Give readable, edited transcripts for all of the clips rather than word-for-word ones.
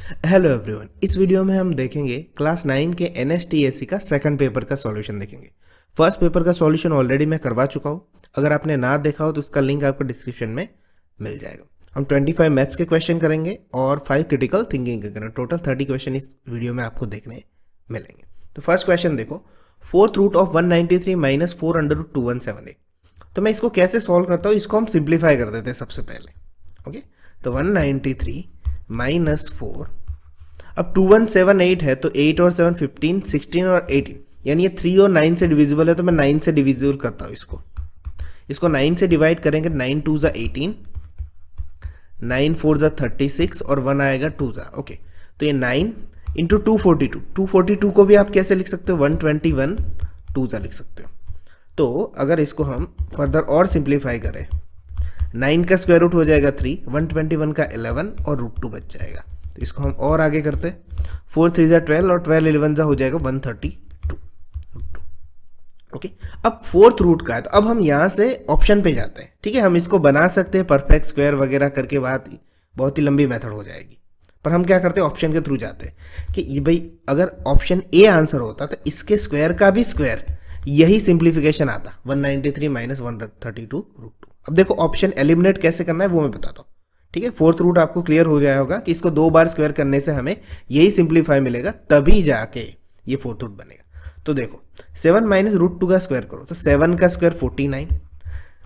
Hello everyone, इस video में हम देखेंगे क्लास 9 के एनएसटीएससी का सेकंड पेपर का सॉल्यूशन देखेंगे। फर्स्ट पेपर का सॉल्यूशन ऑलरेडी मैं करवा चुका हूँ। अगर आपने ना देखा हो तो उसका लिंक आपको डिस्क्रिप्शन में मिल जाएगा। हम 25 मैथ्स के क्वेश्चन करेंगे और 5 क्रिटिकल थिंकिंग के करेंगे। टोटल 30 क्वेश्चन इस वीडियो में आपको देखने मिलेंगे। तो फर्स्ट क्वेश्चन देखो, 4th root of 193 minus 4 under root 2178। तो मैं इसको कैसे सॉल्व करता हूँ, इसको हम सिंप्लीफाई कर देते हैं सबसे पहले। ओके, तो 193 माइनस 4, अब 2178 है तो 8 और 7 15, 16 और 18, यानी ये 3 और 9 से डिविजिबल है, तो मैं 9 से डिविजिबल करता हूँ इसको 9 से डिवाइड करेंगे। 9 2 ज़ा 18, 9 4 ज़ा 36 और 1 आएगा 2 ज़ा। ओके, तो ये 9 इंटू 242 को भी आप कैसे लिख सकते हो, 121 2 ज़ा लिख सकते हो। तो अगर इसको हम फर्दर और सिंप्लीफाई करें, 9 का स्क्वायर रूट हो जाएगा 3, 121 का 11 और रूट 2 बच जाएगा। तो इसको हम और आगे करते हैं, 4 3 ज़ा 12 और 12 11 ज़ा हो जाएगा 132 रूट 2। ओके, अब 4th रूट का है तो अब हम यहाँ से ऑप्शन पे जाते हैं। ठीक है, हम इसको बना सकते हैं परफेक्ट स्क्वायर वगैरह करके, बात बहुत ही लंबी मेथड हो जाएगी, पर हम क्या करते हैं ऑप्शन के थ्रू जाते हैं कि ये भाई अगर ऑप्शन ए आंसर होता तो इसके स्क्वायर का भी स्क्वायर, यही सिंप्लीफिकेशन आता 193 माइनस 132 रूट 2। अब देखो ऑप्शन एलिमिनेट कैसे करना है वो मैं बताता हूँ। ठीक है, 4th रूट आपको क्लियर हो गया होगा कि इसको 2 बार स्क्वायर करने से हमें यही सिंप्लीफाई मिलेगा, तभी जाके ये 4th रूट बनेगा। तो देखो 7 माइनस रूट 2 का स्क्वायर करो तो 7 का स्क्वायर 49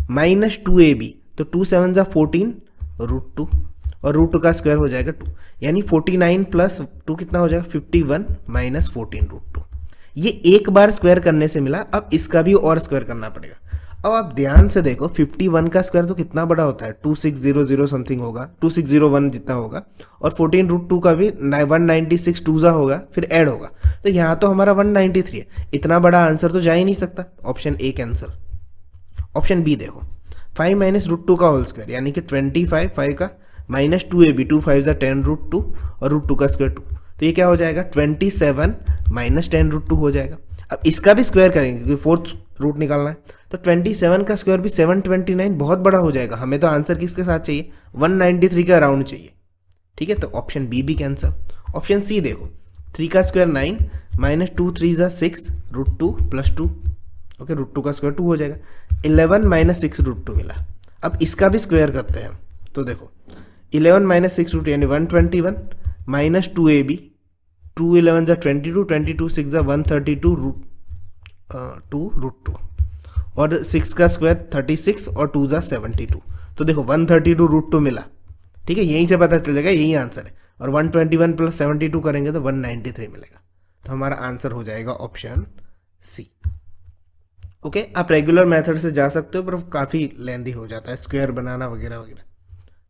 माइनस 2ab, तो 2 7 ज़ा 14 रूट 2 और रूट 2 का स्क्वायर हो जाएगा 2, यानी 49 प्लस 2 कितना हो जाएगा 51 माइनस 14 रूट 2। ये एक बार स्क्वायर करने से मिला, अब इसका भी और स्क्वायर करना पड़ेगा। अब आप ध्यान से देखो 51 का स्क्वायर तो कितना बड़ा होता है, 2600 समथिंग होगा, 2601 जितना होगा, और 14 रूट 2 का भी 196 2 ज़ा होगा, फिर ऐड होगा, तो यहाँ तो हमारा 193 है। इतना बड़ा आंसर तो जा ही नहीं सकता, option A cancel. Option B देखो, 5 माइनस रूट 2 का होल स्क्वायर यानी कि 25, 5 का माइनस 2ab, 2 5 ज़ा 10 रूट 2 और रूट 2 का स्क्वायर 2, तो ये क्या हो जाएगा 27 माइनस 10 रूट 2 हो जाएगा। अब इसका भी स्क्वायर करेंगे क्योंकि 4th रूट निकालना है, तो 27 का स्क्वायर भी 729, बहुत बड़ा हो जाएगा। हमें तो आंसर किसके साथ चाहिए, 193 का राउंड चाहिए। ठीक है, तो ऑप्शन बी भी कैंसिल। ऑप्शन सी देखो, 3 का स्क्वायर 9 माइनस 2 3 ज़ा 6 रूट 2 प्लस 2। ओके, रूट 2 का स्क्वायर 2 हो जाएगा, 11 माइनस 6 रूट 2 मिला। अब इसका भी स्क्वायर करते हैं, तो देखो 11 माइनस 6 रूट यानी 121 माइनस 2ab, 2 11 ज़ा 22, 22 6 ज़ा 132 रूट 2 रूट 2 और 6 का स्क्वायर 36 और 2 ज़ा 72, तो देखो 132 रूट 2 मिला। ठीक है, यहीं से पता चल जाएगा यही आंसर है, और 121 प्लस 72 करेंगे तो 193 मिलेगा। तो हमारा आंसर हो जाएगा ऑप्शन सी। ओके, आप रेगुलर मेथड से जा सकते हो पर काफ़ी लेंदी हो जाता है स्क्वायर बनाना वगैरह वगैरह।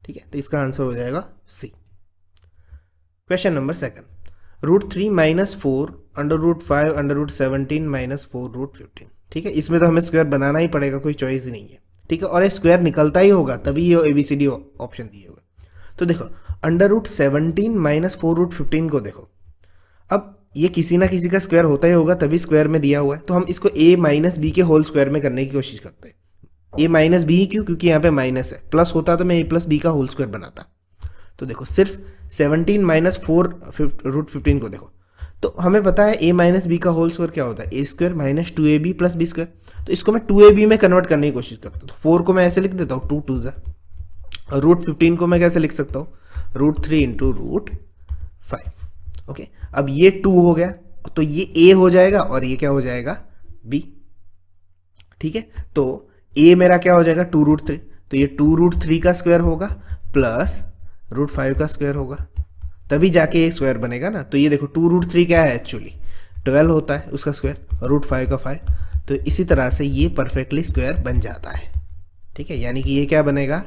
ठीक है, तो इसका आंसर हो जाएगा C. Question number second, root 3 minus 4 under root 5 under root 17 minus 4 root 15। ठीक है, इसमें तो हमें स्क्वायर बनाना ही पड़ेगा, कोई चॉइस ही नहीं है। ठीक है, और ये स्क्वायर निकलता ही होगा तभी ये ABCD ऑप्शन दिए हुए। तो देखो अंडर रूट 17 माइनस 4 रूट 15 को देखो, अब ये किसी ना किसी का स्क्वायर होता ही होगा तभी स्क्वायर में दिया हुआ है, तो हम इसको a माइनस बी के होल स्क्वायर में करने की कोशिश करते हैं। a माइनस बी क्यों, क्योंकि यहाँ पे माइनस है, प्लस होता तो मैं a प्लस बी का होल स्क्वायर बनाता। तो देखो सिर्फ 17 माइनस 4 रूट 15 को देखो, तो हमें पता है a माइनस बी का होल स्क्वायर क्या होता है, a square minus 2ab plus b square. तो इसको मैं 2ab में कन्वर्ट करने की कोशिश करता हूँ, तो 4 को मैं ऐसे लिख देता हूँ 2 2 ज़ा, और रूट 15 को मैं कैसे लिख सकता हूँ, रूट 3 इंटू रूट 5। ओके, अब ये 2 हो गया तो ये a हो जाएगा और ये क्या हो जाएगा b। ठीक है, तो a मेरा क्या हो जाएगा 2 रूट 3, तो ये 2 रूट 3 का स्क्वायर होगा प्लस रूट 5 का स्क्वायर होगा, तभी जाके ये स्क्वायर बनेगा ना। तो ये देखो 2 रूट 3 क्या है, एक्चुअली 12 होता है उसका स्क्वायर, और रूट 5 का 5, तो इसी तरह से ये परफेक्टली स्क्वायर बन जाता है। ठीक है, यानी कि ये क्या बनेगा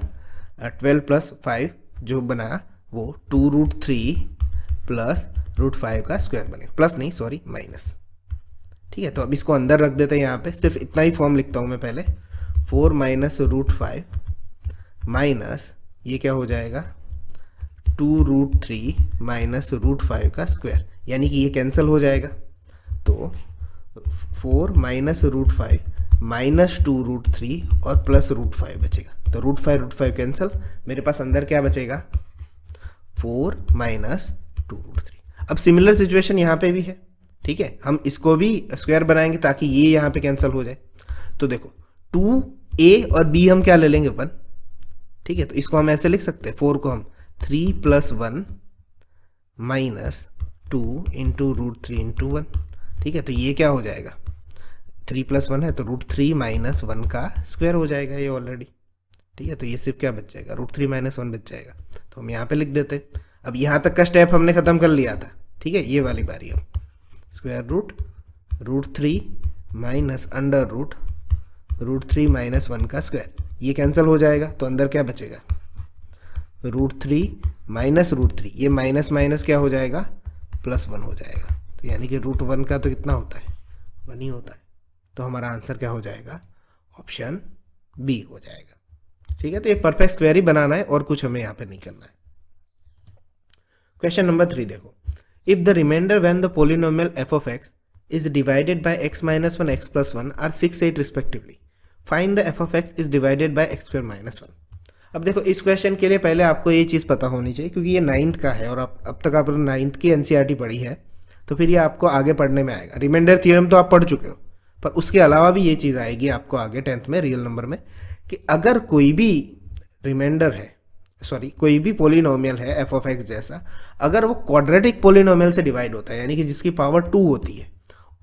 12 प्लस 5 जो बना वो 2 रूट 3 प्लस रूट 5 का स्क्वायर बनेगा, प्लस नहीं सॉरी माइनस। ठीक है, तो अब इसको अंदर रख देते हैं, यहाँ पे सिर्फ इतना ही फॉर्म लिखता हूँ मैं पहले, 4 माइनस रूट 5 माइनस ये क्या हो जाएगा 2 रूट 3 माइनस रूट 5 का स्क्वायर, यानी कि ये कैंसिल हो जाएगा। तो 4 रूट 5 माइनस 2 रूट 3 और प्लस रूट 5 बचेगा, तो रूट 5 कैंसिल, मेरे पास अंदर क्या बचेगा 4 माइनस 2√3। अब सिमिलर सिचुएशन यहाँ पे भी है, ठीक है, हम इसको भी स्क्वायर बनाएंगे ताकि ये यहाँ पे कैंसिल हो जाए। तो देखो 2a और b हम क्या ले लेंगे 1, ठीक है, तो इसको हम ऐसे लिख सकते हैं, 4 को हम 3 + 1 - 2 × √3 × 1, ठीक है, तो ये क्या हो जाएगा, 3 + 1 है तो √3 - 1 का स्क्वायर हो जाएगा ये ऑलरेडी, ठीक है, तो ये सिर्फ क्या बच जाएगा, √3 - 1 बच जाएगा। तो हम यहाँ पे लिख देते। अब यहाँ तक का स्टेप हमने खत्म कर लिया था, ठीक है, ये वाली बारी अब √√3 - √3 - 1 का स्क्वायर, ये कैंसिल हो जाएगा तो अंदर क्या बचेगा, √3 - √3, ये माइनस माइनस क्या हो जाएगा, +1 हो जाएगा। तो यानी कि √1 का तो कितना होता है, 1 ही होता है। तो हमारा आंसर क्या हो जाएगा, ऑप्शन बी हो जाएगा, ठीक है। तो ये परफेक्ट स्क्वायर ही बनाना है और कुछ हमें यहाँ पे नहीं करना है। क्वेश्चन नंबर 3 देखो, if the remainder when the polynomial f of x is divided by x - 1 x + 1 are 6 8 respectively, find the f of x is divided by x² - 1। अब देखो इस क्वेश्चन के लिए पहले आपको ये चीज़ पता होनी चाहिए, क्योंकि ये 9th का है और अब तक आपने 9th की NCERT पढ़ी है, तो फिर ये आपको आगे पढ़ने में आएगा। रिमाइंडर थ्योरम तो आप पढ़ चुके हो, पर उसके अलावा भी ये चीज़ आएगी आपको आगे 10th में रियल नंबर में, कि अगर कोई भी रिमाइंडर है, सॉरी कोई भी पोलिनोमियल है f of x जैसा, अगर वो क्वाड्रेटिक पोलिनोमियल से डिवाइड होता है, यानी कि जिसकी पावर 2 होती है,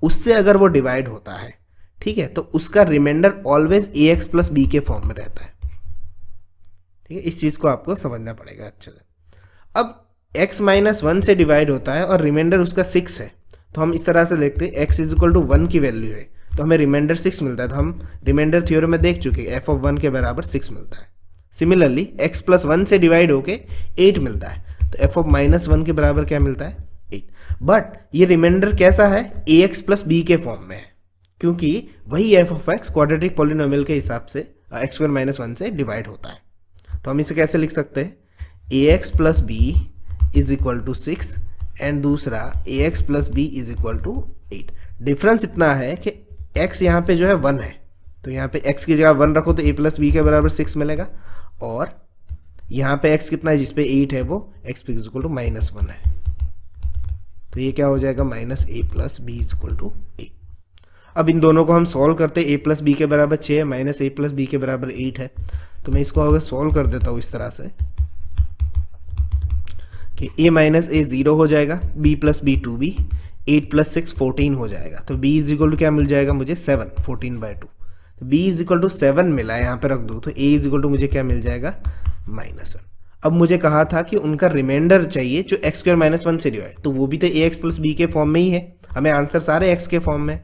उससे अगर वो डिवाइड होता है, ठीक है, तो उसका रिमाइंडर ऑलवेज ax + b के फॉर्म में रहता है, ठीक है। इस चीज़ को आपको समझना पड़ेगा अच्छे से। अब x - 1 से डिवाइड होता है और रिमाइंडर उसका 6 है, तो हम इस तरह से लिखते हैं x = 1 की वैल्यू है तो हमें रिमाइंडर 6 मिलता है। तो हम रिमाइंडर थ्योरम में देख चुके हैं f of 1 के बराबर 6 मिलता है। सिमिलरली x + 1 से डिवाइड होके 8 मिलता है, तो f of -1 के बराबर क्या मिलता है, 8। बट ये रिमाइंडर कैसा है, ax + b के फॉर्म में है, क्योंकि वही f of x quadratic polynomial के हिसाब से x² - 1 से डिवाइड होता है। तो हम इसे कैसे लिख सकते हैं, ax + b = 6 एंड दूसरा ax + b = 8। डिफरेंस इतना है कि x यहाँ पे जो है 1 है, तो यहाँ पे x की जगह 1 रखो तो a + b के बराबर 6 मिलेगा, और यहाँ पे x कितना है जिस पे 8 है वो x = -1 है, तो ये क्या हो जाएगा, -a + b = 8। अब इन दोनों को हम सॉल्व करते हैं, a + b के बराबर 6 है, -a + b के बराबर 8 है, तो मैं इसको अगर सॉल्व कर देता हूँ इस तरह से कि a - a 0 हो जाएगा, b + b 2b, 8 + 6 14 हो जाएगा, तो b = क्या मिल जाएगा मुझे, 7, 14/2। तो b = 7 मिला, यहाँ पे रख दो, तो a = मुझे क्या मिल जाएगा, -1। अब मुझे कहा था कि उनका रिमाइंडर चाहिए जो x² - 1 से डिवाइड, तो वो भी तो ax + b के फॉर्म में ही है, हमें आंसर सारे x के फॉर्म में।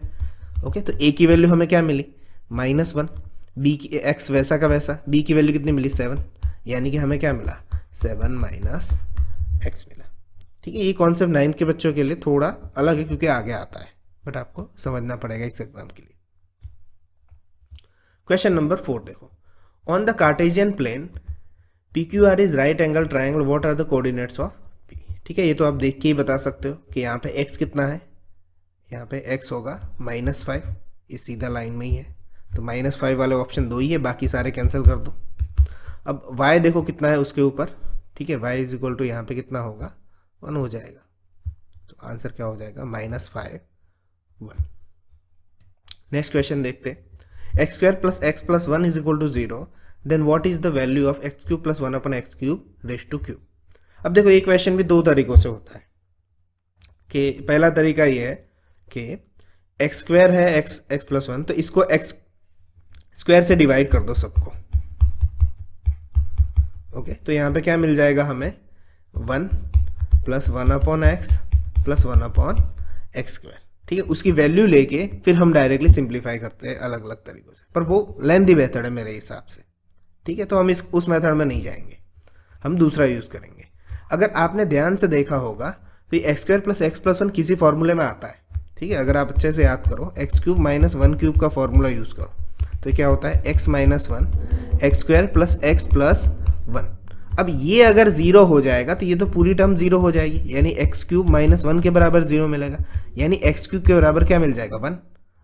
ओके, तो a की वैल्यू हमें क्या मिली, -1, b की x वैसा का वैसा, b की वैल्यू कितनी मिली, 7, यानी कि हमें क्या मिला, 7 - x मिला, ठीक है। ये कॉन्सेप्ट 9th के बच्चों के लिए थोड़ा अलग है क्योंकि आगे आता है, बट आपको समझना पड़ेगा इस एग्जाम के लिए। क्वेश्चन नंबर 4 देखो, on the Cartesian plane PQR is right angle triangle, what are the coordinates of P, ठीक है। ये तो आप देख के ही बता सकते हो कि यहाँ पे x कितना है, यहाँ पे x होगा -5, ये सीधा लाइन में ही है, तो -5 वाले ऑप्शन 2 ही है, बाकी सारे कैंसिल कर दो। अब y देखो कितना है उसके ऊपर, ठीक है, y = यहाँ पे कितना होगा, 1 हो जाएगा, तो आंसर क्या हो जाएगा, -5 1। नेक्स्ट क्वेश्चन देखते हैं, x² + x + 1 = 0, then what is the value of x³ + 1/x³ अब देखो ये क्वेश्चन भी 2 तरीकों से होता है, कि पहला तरीका ये है कि x² है x + 1, तो इसको x² से डिवाइड कर दो सबको, ओके, तो यहाँ पे क्या मिल जाएगा हमें, 1 + 1/x + 1/x², ठीक है। उसकी वैल्यू लेके फिर हम डायरेक्टली सिंप्लीफाई करते हैं अलग अलग तरीकों से, पर वो लेंथी मेथड है मेरे हिसाब से, ठीक है, तो हम उस मेथड में नहीं जाएंगे, हम दूसरा यूज़ करेंगे। अगर आपने ध्यान से देखा होगा तो ये x² + x + 1 किसी फॉर्मूले में आता है, ठीक है। अगर आप अच्छे से याद करो, x³ - 1³ का फॉर्मूला यूज़ करो, तो क्या होता है, x - 1 x² + x + 1। अब ये अगर 0 हो जाएगा तो ये तो पूरी टर्म 0 हो जाएगी, यानी x³ - 1 के बराबर 0 मिलेगा, यानी x³ के बराबर क्या मिल जाएगा, 1।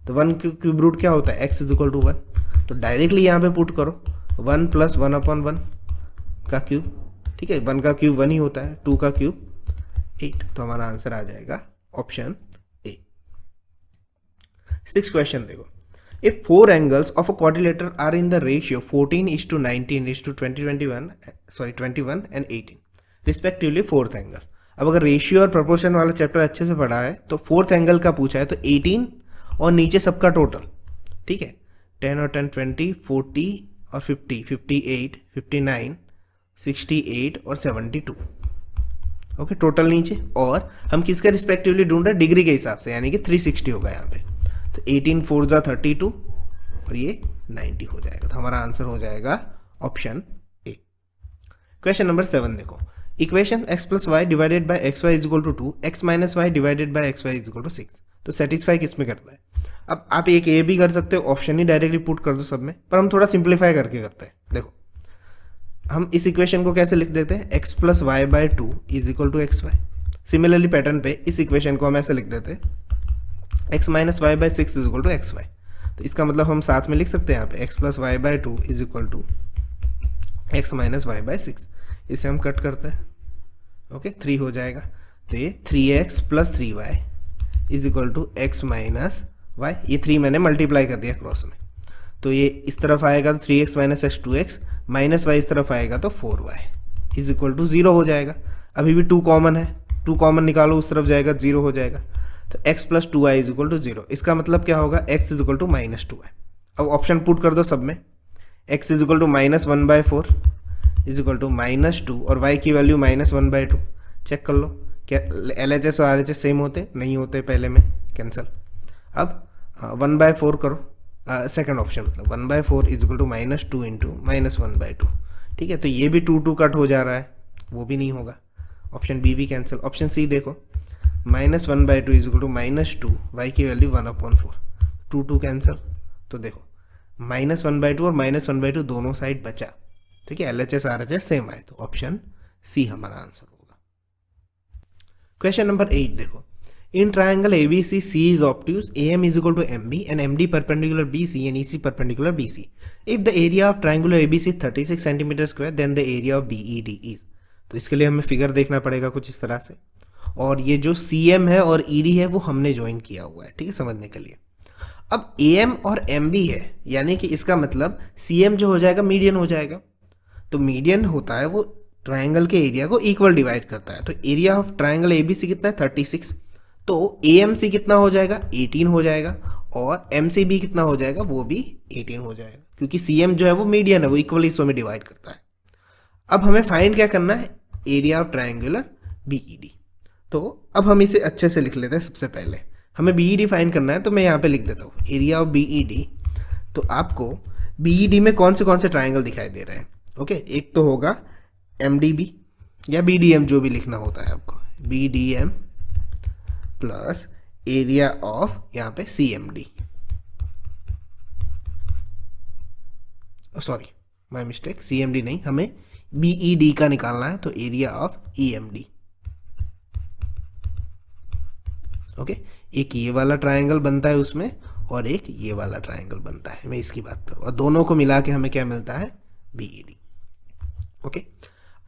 तो 1 क्यूब रूट क्या होता है, x = 1, तो डायरेक्टली यहाँ पे पुट करो, 1 + 1/1 का क्यूब, ठीक है, 1 का क्यूब 1 ही होता है, 2 का क्यूब 8। तो हमारा आंसर आ जाएगा ऑप्शन ए। 6 क्वेश्चन देखो, if 4 angles of a quadrilateral are in the ratio 14:19:2021 and 18 respectively fourth angle। अब अगर रेशियो और प्रोपोर्शन वाला चैप्टर अच्छे से पढ़ा है तो फोर्थ एंगल का पूछा है तो 18 और नीचे सबका टोटल, ठीक है, 10 और 10 20, 40 और 50, 58, 59, 68 और 72। ओके, टोटल नीचे, और हम किसका रिस्पेक्टिवली ढूंढ रहे हैं, डिग्री के हिसाब से, यानी कि 360 होगा यहाँ पे। तो 18 4 जा 32 और ये 90 हो जाएगा। तो हमारा आंसर हो जाएगा ऑप्शन ए। क्वेश्चन नंबर 7 देखो, equation x plus y divided by x y is equal to 2, x minus y divided by x y is equal to 6। तो सेटिस्फाई किस में करता है? अब आप एक ए भी कर सकते हो, ऑप्शन ही डायरेक्टली पुट कर दो सब में, पर हम थोड़ा सिंप्लीफाई करके करते हैं। देखो, हम इस इक्वेशन को कैसे लिख देते हैं, x plus y by 2 is equal to x y. Similarly pattern पे इस इक्वेशन को हम ऐसे लिख देते हैं, x minus y by 6 is equal to x y. तो इसका मतलब हम साथ में लिख सकते हैं यहाँ पे x plus y by 2 is equal to x minus y by 6। इसे हम कट करते हैं, ओके, 3 हो जाएगा। तो ये 3x plus 3y is equal to x minus y. ये 3 मैंने मल्टीप्लाई कर दिया क्रॉस में, तो ये इस तरफ आएगा तो 3x minus x 2x, minus Y इस तरफ आएगा तो 4y इज इक्वल टू 0 हो जाएगा। अभी भी 2 कॉमन है, 2 कॉमन निकालो, उस तरफ जाएगा 0 हो जाएगा। तो x plus 2y is equal to 0। इसका मतलब क्या होगा, x is equal to minus 2y। अब ऑप्शन पुट कर दो सब में, x is equal to minus 1/4 is equal to minus 2 और y की वैल्यू माइनस 1/2। चेक कर लो क्या LHS और RHS सेम होते, नहीं होते, पहले में कैंसिल। अब 1/4 करो, सेकंड ऑप्शन मतलब 1/4 is equal to minus 2 into minus 1/2। ठीक है, तो ये भी 2 कट हो जा रहा है, वो भी नहीं होगा, ऑप्शन बी भी कैंसिल। ऑप्शन सी देखो, minus 1/2 is equal to minus 2, y की वैल्यू 1/4, 2 कैंसिल। तो देखो माइनस 1/2 और माइनस 1/2 दोनों साइड बचा, ठीक है, LHS RHS सेम आए, तो ऑप्शन सी हमारा आंसर होगा। क्वेश्चन नंबर 8 देखो, in triangle ABC C is obtuse, AM is equal to MB and MD perpendicular BC and EC perpendicular BC. If the area of triangular ABC 36 cm square, then the area of BED is। तो इसके लिए हमें figure देखना पड़ेगा कुछ इस तरह से, और ये जो CM है और ED है वो हमने ज्वाइन किया हुआ है, ठीक है, समझने के लिए। अब AM और MB है, यानी कि इसका मतलब CM जो हो जाएगा मीडियन हो जाएगा। तो मीडियन होता है वो ट्राइंगल के एरिया को इक्वल डिवाइड करता है। तो एरिया ऑफ ट्राइंगल ABC कितना है, 36। तो AMC कितना हो जाएगा, 18 हो जाएगा, और MCB कितना हो जाएगा, वो भी 18 हो जाएगा, क्योंकि CM जो है वो मीडियन है, वो इक्वल हिस्सों में डिवाइड करता है। अब हमें फाइंड क्या करना है, एरिया ऑफ ट्राइंगुलर BED। तो अब हम इसे अच्छे से लिख लेते हैं। सबसे पहले हमें BED फाइंड करना है, तो मैं यहाँ पे लिख देता हूँ एरिया ऑफ BED। तो आपको BED में कौन से ट्राइंगल दिखाई दे रहे हैं, ओके, एक तो होगा MDB या BDM, जो भी लिखना होता है आपको, BDM प्लस एरिया ऑफ यहाँ पे CMD, sorry my mistake, CMD नहीं, हमें BED का निकालना है, तो एरिया ऑफ EMD। ओके, एक ये वाला ट्राइंगल बनता है उसमें, और एक ये वाला ट्राइंगल बनता है, मैं इसकी बात करूँ, और दोनों को मिला के हमें क्या मिलता है, BED। ओके,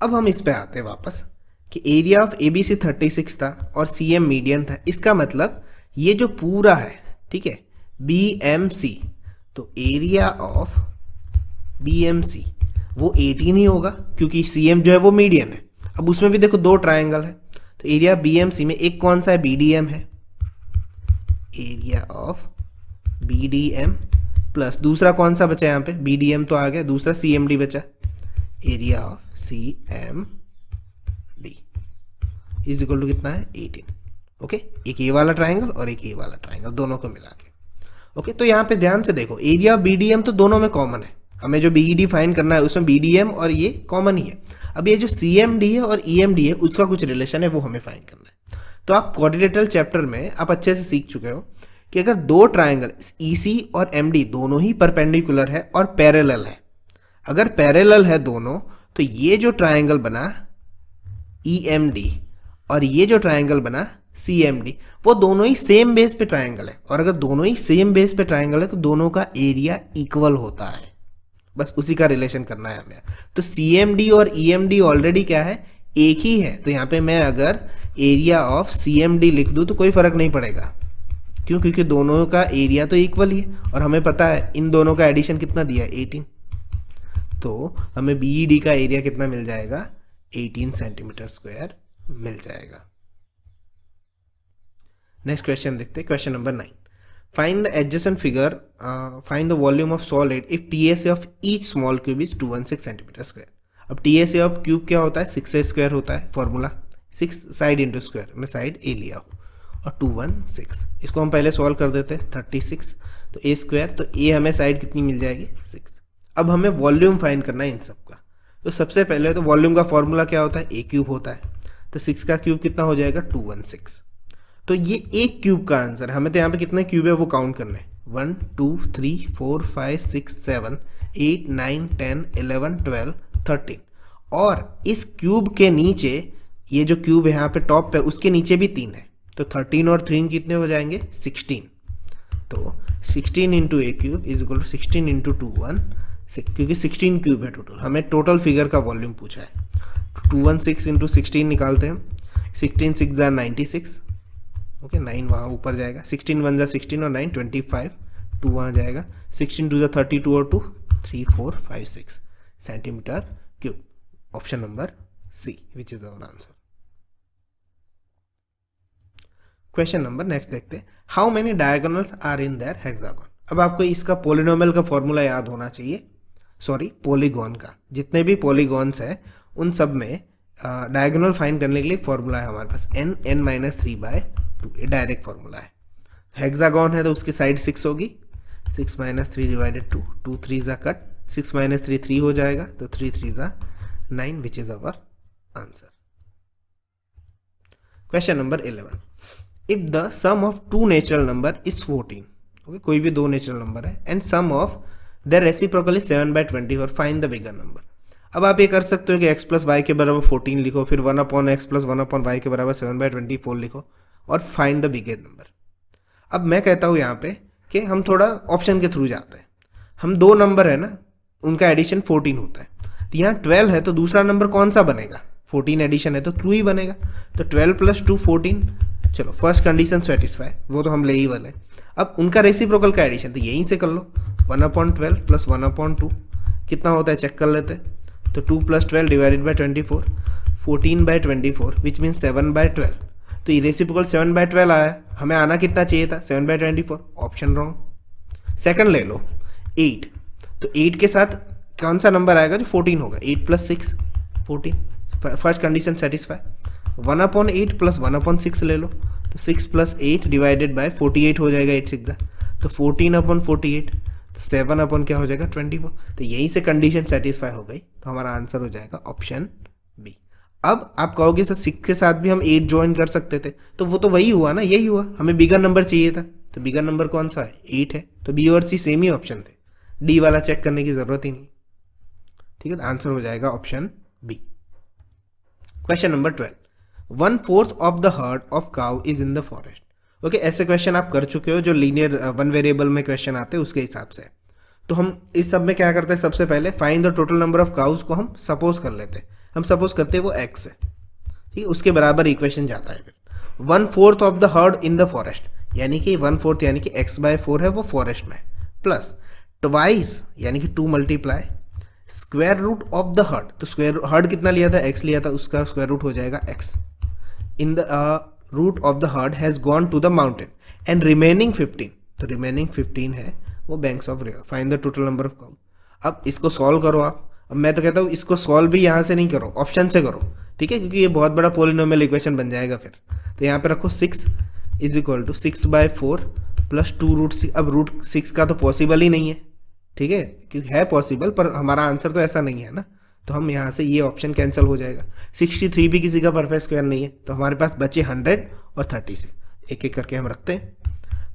अब हम इस पे आते हैं वापस कि एरिया ऑफ ABC 36 था और CM मीडियन था। इसका मतलब ये जो पूरा है, ठीक है, BMC, तो एरिया ऑफ BMC वो 18 ही होगा, क्योंकि CM जो है वो मीडियन है। अब उसमें भी देखो 2 ट्राइंगल है, तो एरिया BMC में एक कौन सा है, BDM है, एरिया ऑफ BDM प्लस दूसरा कौन सा बचा यहाँ पे, BDM तो आ गया, दूसरा CMD बचा, area of CMD is equal to कितना है, 18। ओके, एक ये वाला ट्राइंगल और एक ये वाला ट्राइंगल, दोनों को मिला के। ओके, तो यहाँ पे ध्यान से देखो, एरिया ऑफ BDM तो दोनों में कॉमन है, हमें जो BED फाइंड करना है उसमें BDM और ये कॉमन ही है। अब ये जो CMD है और EMD है उसका कुछ रिलेशन है, वो हमें फाइंड करना है। तो आप क्वाड्रिलेटरल चैप्टर में आप अच्छे से सीख चुके हो कि अगर 2 ट्राइंगल EC और MD दोनों ही परपेंडिकुलर है और पैरेलल है, अगर पैरेलल है दोनों, तो ये जो ट्राइंगल बना EMD और ये जो ट्राइंगल बना CMD, वो दोनों ही सेम बेस पे ट्राइंगल है, और अगर दोनों ही सेम बेस पे ट्राइंगल है तो दोनों का एरिया इक्वल होता है। बस उसी का रिलेशन करना है हमें। तो CMD और EMD ऑलरेडी क्या है, एक ही है। तो यहाँ पे मैं अगर एरिया ऑफ CMD लिख दूँ तो कोई फ़र्क नहीं पड़ेगा। क्यों? क्योंकि दोनों का एरिया तो इक्वल ही है और हमें पता है इन दोनों का एडिशन कितना दिया है, 18। तो हमें BED का एरिया कितना मिल जाएगा, 18 सेंटीमीटर स्क्वायर मिल जाएगा। नेक्स्ट क्वेश्चन देखते हैं, question number 9। Find the adjacent figure, find the volume of solid if TSA of each small cube is 216 centimetre square. अब TSA ऑफ क्यूब क्या होता है, 6A स्क्वायर होता है, फॉर्मूला 6 साइड इंटू स्क्वायर, मैं side A लिया हूँ और 216। इसको हम पहले सॉल्व कर देते हैं, 36 तो A स्क्वायर, तो A हमें साइड कितनी मिल जाएगी, 6। अब हमें वॉल्यूम फाइंड करना है इन सब का। तो सबसे पहले तो वॉल्यूम का फॉर्मूला क्या होता है, A क्यूब होता है, तो 6 का क्यूब कितना हो जाएगा, 216। तो ये एक क्यूब का आंसर है। हमें तो यहाँ पे कितने क्यूब है वो काउंट करने, 1 2 3 4 5 6 7 8 9 10 11 12 13। और इस क्यूब के नीचे ये जो क्यूब है यहाँ पे टॉप पे, उसके नीचे भी 3 है, तो 13 और 3 कितने हो जाएंगे, 16। तो 16 into a cube is equal to 16 into 216, क्योंकि 16 क्यूब है टोटल। हमें टोटल फिगर का वॉल्यूम पूछा है। 216 इंटू 16 निकालते हैं, 16 6 जार 96, ओके 9 वहाँ ऊपर जाएगा, 16 1 जा 16 और 9 25, 2 वहाँ जाएगा, 16 2 जा 32 और 2 3 4 5 6 centimetre cube. Option number C which is our answer. Question number next देखते हैं, how many diagonals are in their hexagon. अब आपको इसका पोलिनोमियल का फॉर्मूला याद होना चाहिए, सॉरी पॉलीगॉन का। जितने भी पॉलीगॉन्स है उन सब में डायगोनल फाइंड करने के लिए फॉर्मूला है हमारे पास, n(n-3/2), ये डायरेक्ट फॉर्मूला है। हेक्सागोन है तो उसकी साइड 6 होगी, 6 - 3 / 2, 2 3 जा कट, 6 - 3 3 हो जाएगा, तो 3 3 जा 9 which is our answer. Question number 11, if the sum of two natural number is 14, okay कोई भी दो नेचुरल नंबर है, and sum of their reciprocal is 7/24, find the bigger number. अब आप ये कर सकते हो कि x + y के बराबर 14 लिखो, फिर 1/x + 1/y के बराबर 7/24 लिखो और फाइंड द बिगर नंबर। अब मैं कहता हूँ यहाँ पे कि हम थोड़ा ऑप्शन के थ्रू जाते हैं। हम दो नंबर है ना, उनका एडिशन 14 होता है, तो यहाँ 12 है तो दूसरा नंबर कौन सा बनेगा, 14 एडिशन है तो 2 ही बनेगा, तो 12 + 2 14। चलो फर्स्ट कंडीशन सेटिस्फाई, वो तो हम ले ही वाले। अब उनका रेसिप्रोकल का एडिशन तो यहीं से कर लो, 1/12 + 1/2 कितना होता है चेक कर लेते हैं। तो 2 + 12 / 24, 14/24 विच मीन 7/12। तो ये रेसिप्रोकल 7/12 आया, हमें आना कितना चाहिए था, 7/24, ऑप्शन रॉन्ग। सेकंड ले लो 8, तो 8 के साथ कौन सा नंबर आएगा जो 14 होगा, 8 + 6 14, फर्स्ट कंडीशन सेटिस्फाई। 1/8 + 1/6 ले लो, तो 6 + 8 / 48 हो जाएगा, 8 6 जा, तो 14/48, तो 7 क्या हो जाएगा 24। तो यहीं से कंडीशन सेटिस्फाई हो गई, तो हमारा आंसर हो जाएगा ऑप्शन बी। अब आप कहोगे सर 6 के साथ भी हम 8 ज्वाइन कर सकते थे, तो वो तो वही हुआ ना, यही हुआ, हमें बिगर नंबर चाहिए था, तो बिगर नंबर कौन सा है, 8 है, तो बी और सी सेम ही ऑप्शन थे, डी वाला चेक करने की जरूरत ही नहीं। ठीक है, तो आंसर हो जाएगा option B. Question number 12, 1/4 of the herd of cow is in the forest. Okay, ऐसे क्वेश्चन आप कर चुके हो जो लीनियर वन वेरिएबल में क्वेश्चन आते हैं उसके हिसाब से। तो हम इस सब में क्या करते हैं, सबसे पहले find the total number of cows को हम सपोज कर लेते हैं। हम सपोज करते हैं वो x है, ठीक है, उसके बराबर इक्वेशन जाता है। फिर 1/4 of the heard in the forest, यानी कि 1/4 यानी कि x/4 है वो फॉरेस्ट में, प्लस ट्वाइस यानी कि 2 × square root of the herd. तो स्क्वायर हर्ड कितना लिया था, x लिया था, उसका स्क्वायर रूट हो जाएगा x। In the root of the herd has gone to the mountain and remaining 15, तो रिमेनिंग 15 है वो banks of river. Find the total number of cow. अब इसको सॉल्व करो आप। अब मैं तो कहता हूँ इसको सॉल्व भी यहाँ से नहीं करो, ऑप्शन से करो, ठीक है, क्योंकि ये बहुत बड़ा पोलिनोमियल इक्वेशन बन जाएगा फिर। तो यहाँ पे रखो 6 = 6/4 + 2√6। अब √6 का तो पॉसिबल ही नहीं है, ठीक है, क्योंकि है पॉसिबल पर हमारा आंसर तो ऐसा नहीं है ना, तो हम यहाँ से ये ऑप्शन कैंसिल हो जाएगा। 63 भी किसी का परफेक्ट स्क्वायर नहीं है, तो हमारे पास बचे 100 और 36। एक एक करके हम रखते हैं,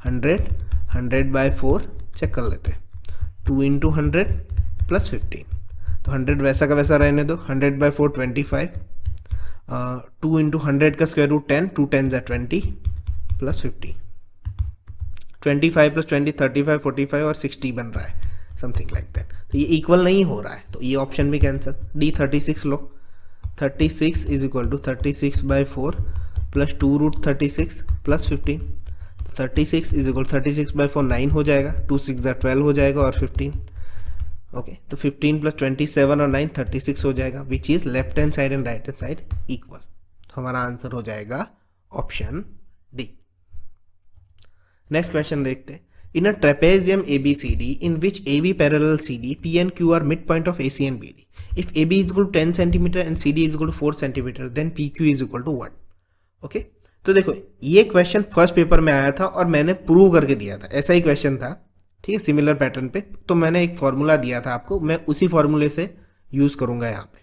100 100/4 चेक कर लेते हैं, 2 × 100 + 15, तो 100 वैसा का वैसा रहने दो, 100/4 25, 2 × 100 का स्क्वायर रूट 10, 2 10 = 20 + 50, 25 + 20 35 45 और 60 बन रहा है, समथिंग लाइक दैट। तो ये इक्वल नहीं हो रहा है, तो ये ऑप्शन भी cancel. D 36 low, 36 = 36/4 plus 2√36 plus 15, 36 is equal 36/4 9 हो जाएगा, 2 6 12 हो जाएगा और 15, ओके तो 15 प्लस 27 और 9 36 हो जाएगा, which is left hand side and right hand side equal. तो हमारा आंसर हो जाएगा ऑप्शन डी। नेक्स्ट क्वेश्चन देखते हैं। इन अ trapezium ABCD in which AB parallel CD, P and Q are midpoint of AC and BD. If AB is equal to 10 cm and CD is equal to 4 cm, then PQ is equal to what? Okay तो देखो ये question first paper में आया था और मैंने prove करके दिया था, ऐसा ही क्वेश्चन था, ठीक है, सिमिलर पैटर्न पे। तो मैंने एक फॉर्मूला दिया था आपको, मैं उसी फॉर्मूले से यूज करूंगा यहाँ पे,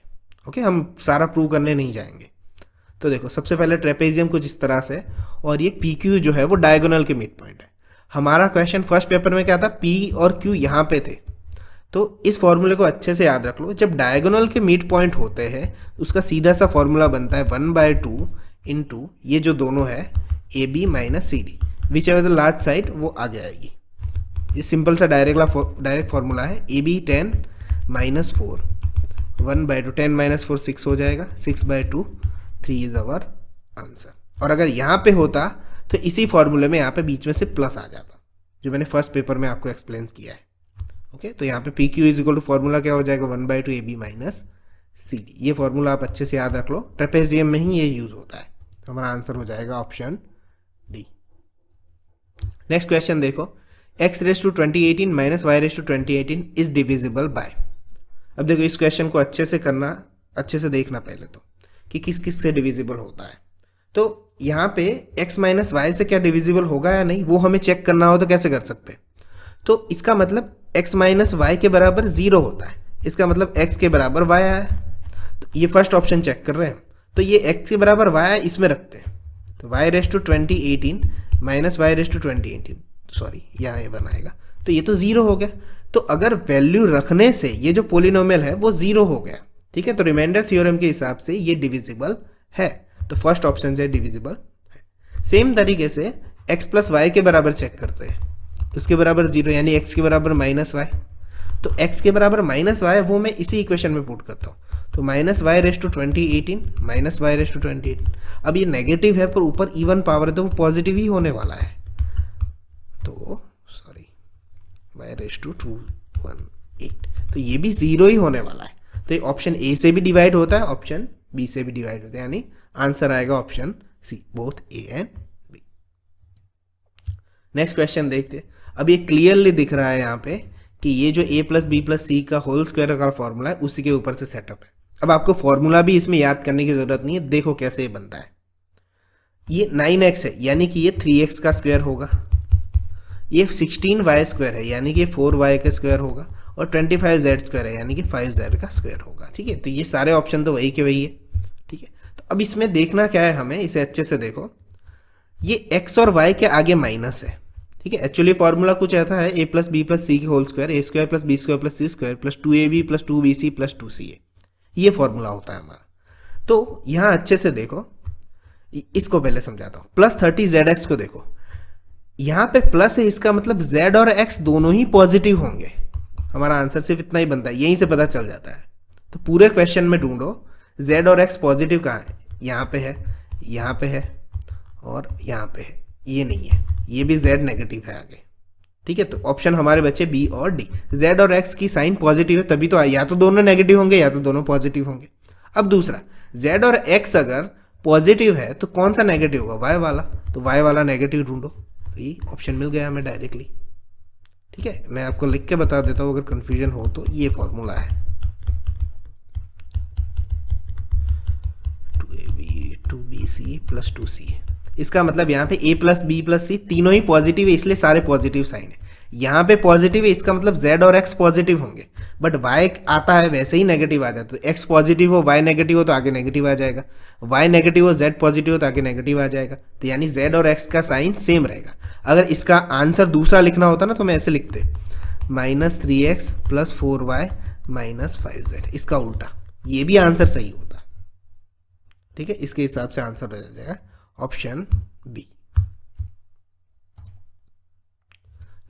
ओके हम सारा प्रूव करने नहीं जाएंगे। तो देखो सबसे पहले ट्रेपेजियम कुछ इस तरह से, और ये PQ जो है वो डायगोनल के मिड पॉइंट है। हमारा क्वेश्चन फर्स्ट पेपर में क्या था, P और Q यहाँ पे थे। तो इस फॉर्मूले को अच्छे से याद रख लो, जब डायगोनल के मिड पॉइंट होते हैं उसका सीधा सा फॉर्मूला बनता है 1/2 इंटू ये जो दोनों है AB minus CD, which ever the large side वो आगे आएगी। ये सिंपल सा डायरेक्ट फॉर्मूला है। AB 10 माइनस 4 1/2, 10 माइनस 4 6 हो जाएगा, 6/2 3 इज अवर आंसर। और अगर यहाँ पे होता तो इसी फॉर्मूले में यहाँ पे बीच में से प्लस आ जाता, जो मैंने फर्स्ट पेपर में आपको एक्सप्लेन किया है। ओके तो यहाँ पे PQ is equal to formula क्या हो जाएगा 1/2 AB माइनस CD। ये फॉर्मूला आप अच्छे से याद रख लो, ट्रेपेजियम में ही ये यूज होता है। तो हमारा आंसर हो जाएगा ऑप्शन डी। नेक्स्ट क्वेश्चन देखो, x⁻2018 minus y⁻2018 is divisible by. अब देखो इस क्वेश्चन को अच्छे से करना, अच्छे से देखना पहले तो कि किस किस से डिविजिबल होता है। तो यहाँ पे x माइनस वाई से क्या डिविजिबल होगा या नहीं वो हमें चेक करना हो तो कैसे कर सकते हैं। तो इसका मतलब x माइनस वाई के बराबर 0 होता है, इसका मतलब x के बराबर y आया। तो ये फर्स्ट ऑप्शन चेक कर रहे हैं, तो ये x के बराबर y आया इसमें रखते हैं। तो y⁻2018 माइनस y⁻2018, सॉरी यहाँ ये बनाएगा, तो ये तो 0 हो गया। तो अगर वैल्यू रखने से ये जो पोलिनोमियल है वो 0 हो गया, ठीक है, तो रिमाइंडर थ्योरम के हिसाब से ये डिविजिबल है। तो फर्स्ट ऑप्शन से डिविजिबल है। सेम तरीके से x प्लस वाई के बराबर चेक करते हैं, उसके बराबर 0 यानी x के बराबर माइनस वाई। तो x के बराबर माइनस वाई वो मैं इसी इक्वेशन में पुट करता हूँ। तो माइनस y⁻2018 माइनस y⁻2018। अब ये नेगेटिव है पर ऊपर इवन पावर है तो वो पॉजिटिव ही होने वाला है। तो सॉरी y⁻218, तो ये भी 0 ही होने वाला है। तो ये ऑप्शन ए से भी डिवाइड होता है, ऑप्शन बी से भी डिवाइड होता है, यानी आंसर आएगा option C, both A and B. Next question देखते। अब ये क्लियरली दिख रहा है यहाँ पे कि ये जो a प्लस बी प्लस सी का होल स्क्वायर का फॉर्मूला है उसी के ऊपर से सेटअप है। अब आपको फॉर्मूला भी इसमें याद करने की जरूरत नहीं है, देखो कैसे ये बनता है। ये 9x है यानी कि ये 3x का स्क्वायर होगा, ये 16y स्क्वायर है यानी कि 4y का स्क्वायर होगा, और 25z स्क्वायर है यानी कि 5z का स्क्वायर होगा। ठीक है, तो ये सारे ऑप्शन तो वही के वही है। ठीक है, तो अब इसमें देखना क्या है हमें, इसे अच्छे से देखो। ये x और y के आगे माइनस है। ठीक है, एक्चुअली फॉर्मूला कुछ ऐसा है, a plus b plus c के whole square, a square plus b square plus c square plus 2ab plus 2bc plus 2ca, ये फॉर्मूला होता है हमारा। तो यहाँ अच्छे से देखो, इसको पहले समझाता हूँ। प्लस 30zx को देखो, यहाँ पे प्लस है, इसका मतलब z और x दोनों ही पॉजिटिव होंगे। हमारा आंसर सिर्फ इतना ही बनता है, यहीं से पता चल जाता है। तो पूरे क्वेश्चन में ढूंढो z और x पॉजिटिव कहाँ है, यहाँ पे है, यहाँ पे है और यहाँ पे है, ये नहीं है, ये भी z नेगेटिव है आगे। ठीक है, तो ऑप्शन हमारे बचे बी और डी। z और x की साइन पॉजिटिव है तभी तो, या तो दोनों नेगेटिव होंगे या तो दोनों पॉजिटिव होंगे। अब दूसरा, z और x अगर पॉजिटिव है तो कौन सा नेगेटिव होगा, y वाला, तो y वाला नेगेटिव ढूंढो। तो ये ऑप्शन मिल गया हमें डायरेक्टली। ठीक है, मैं आपको लिख के बता देता हूँ अगर कंफ्यूजन हो तो। ये फॉर्मूला है 2ab 2bc प्लस 2ca। इसका मतलब यहाँ पे a प्लस बी प्लस सी तीनों ही पॉजिटिव है, इसलिए सारे पॉजिटिव साइन है। यहाँ पे पॉजिटिव है, इसका मतलब z और x पॉजिटिव होंगे, बट y आता है वैसे ही नेगेटिव आ जाता है। x पॉजिटिव हो y नेगेटिव हो तो आगे नेगेटिव आ जाएगा, y नेगेटिव हो z पॉजिटिव हो तो आगे नेगेटिव आ जाएगा। तो यानी z और x का साइन सेम रहेगा। अगर इसका आंसर दूसरा लिखना होता ना तो मैं ऐसे लिखते -3x plus 4y minus 5z, इसका उल्टा, ये भी आंसर सही होता। ठीक है, इसके हिसाब से आंसर हो जाएगा ऑप्शन बी।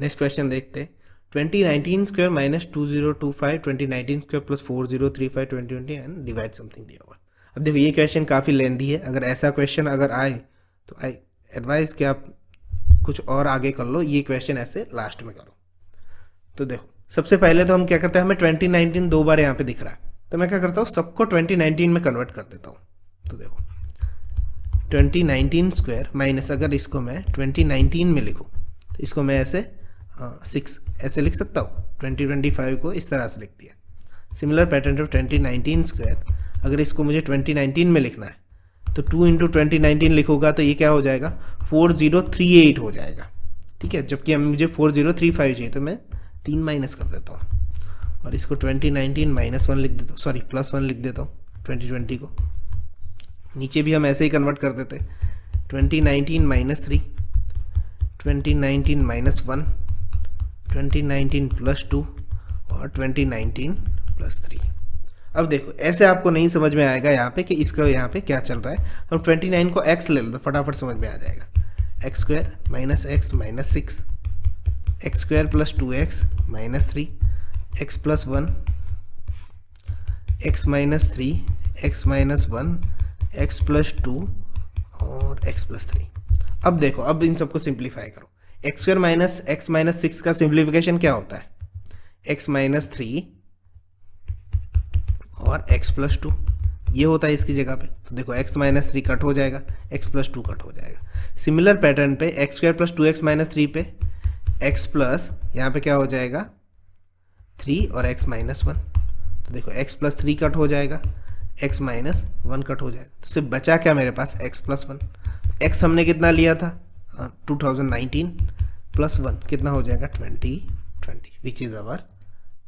नेक्स्ट क्वेश्चन देखते हैं। 2019 square minus 2025 2019 square plus 4035 2020 and divide something दिया हुआ। अब देखो ये क्वेश्चन काफ़ी लेंथी है, अगर ऐसा क्वेश्चन अगर आए तो आई एडवाइस कि आप कुछ और आगे कर लो, ये क्वेश्चन ऐसे लास्ट में करो। तो देखो सबसे पहले तो हम क्या करते हैं, हमें 2019 दो बार यहाँ पे दिख रहा है, तो मैं क्या करता हूँ सबको 2019 में कन्वर्ट कर देता हूँ। तो देखो 2019 स्क्वायर माइनस, अगर इसको मैं 2019 में लिखूँ तो इसको मैं ऐसे 6 ऐसे लिख सकता हूँ, 2025 को इस तरह से लिख दिया। सिमिलर पैटर्न टू 2019 स्क्वायर, अगर इसको मुझे 2019 में लिखना है तो 2 इंटू 2019 लिखूंगा तो ये क्या हो जाएगा 4038 हो जाएगा, ठीक है। जबकि मुझे 4035 चाहिए तो मैं 3 माइनस कर देता हूँ और इसको 2019 माइनस 1 लिख देता हूँ, सॉरी प्लस 1 लिख देता हूँ 2020 को। नीचे भी हम ऐसे ही कन्वर्ट कर देते, 2019 माइनस 3, 2019 माइनस 1, 2019 प्लस 2 और 2019 प्लस 3। अब देखो ऐसे आपको नहीं समझ में आएगा यहाँ पे कि इसका यहाँ पे क्या चल रहा है। हम 29 को x ले लो तो फटाफट समझ में आ जाएगा। X square minus x minus 6, x square plus 2x minus 3, x plus 1, x minus 3, x minus 1, x plus 2 और एक्स प्लस 3। अब देखो अब इन सबको सिंप्लीफाई करो। X square minus x minus 6 का सिंप्लीफिकेशन क्या होता है, एक्स माइनस 3 और x प्लस 2, ये होता है इसकी जगह पे। तो देखो x माइनस 3 कट हो जाएगा, x प्लस 2 कट हो जाएगा। सिमिलर पैटर्न पे x square plus 2x minus 3 पे x प्लस यहाँ पे क्या हो जाएगा 3 और x माइनस 1। तो देखो x प्लस 3 कट हो जाएगा, x माइनस 1 कट हो जाएगा, तो सिर्फ बचा क्या मेरे पास x प्लस 1। x हमने कितना लिया था 2019 प्लस 1 कितना हो जाएगा 2020, which is our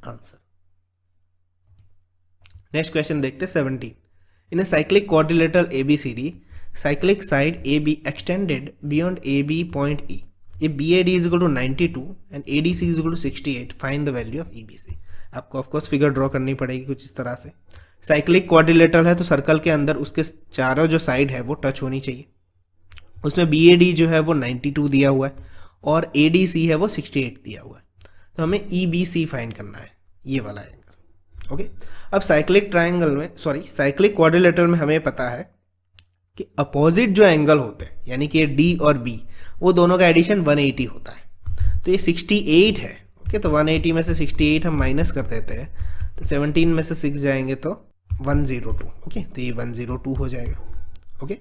answer. Next question देखते 17। In a cyclic quadrilateral ABCD, cyclic side AB extended beyond AB point E. If BAD is equal to 92 and ADC is equal to 68, find the value of EBC. आपको of course figure draw करनी पड़ेगी कुछ इस तरह से। Cyclic quadrilateral है तो circle के अंदर उसके चारों जो साइड है वो टच होनी चाहिए। उसमें BAD जो है वो 92 दिया हुआ है और ADC है वो 68 दिया हुआ है, तो हमें EBC फाइंड करना है, ये वाला एंगल। ओके अब साइक्लिक ट्राइंगल में साइक्लिक क्वाड्रिलेटरल में हमें पता है कि अपोजिट जो एंगल होते हैं यानी कि D और B वो दोनों का एडिशन 180 होता है। तो ये 68 है, ओके तो 180 में से 68 हम माइनस कर देते हैं तो 17 में से 6 जाएंगे तो 102, ओके तो ये 102 हो जाएगा। ओके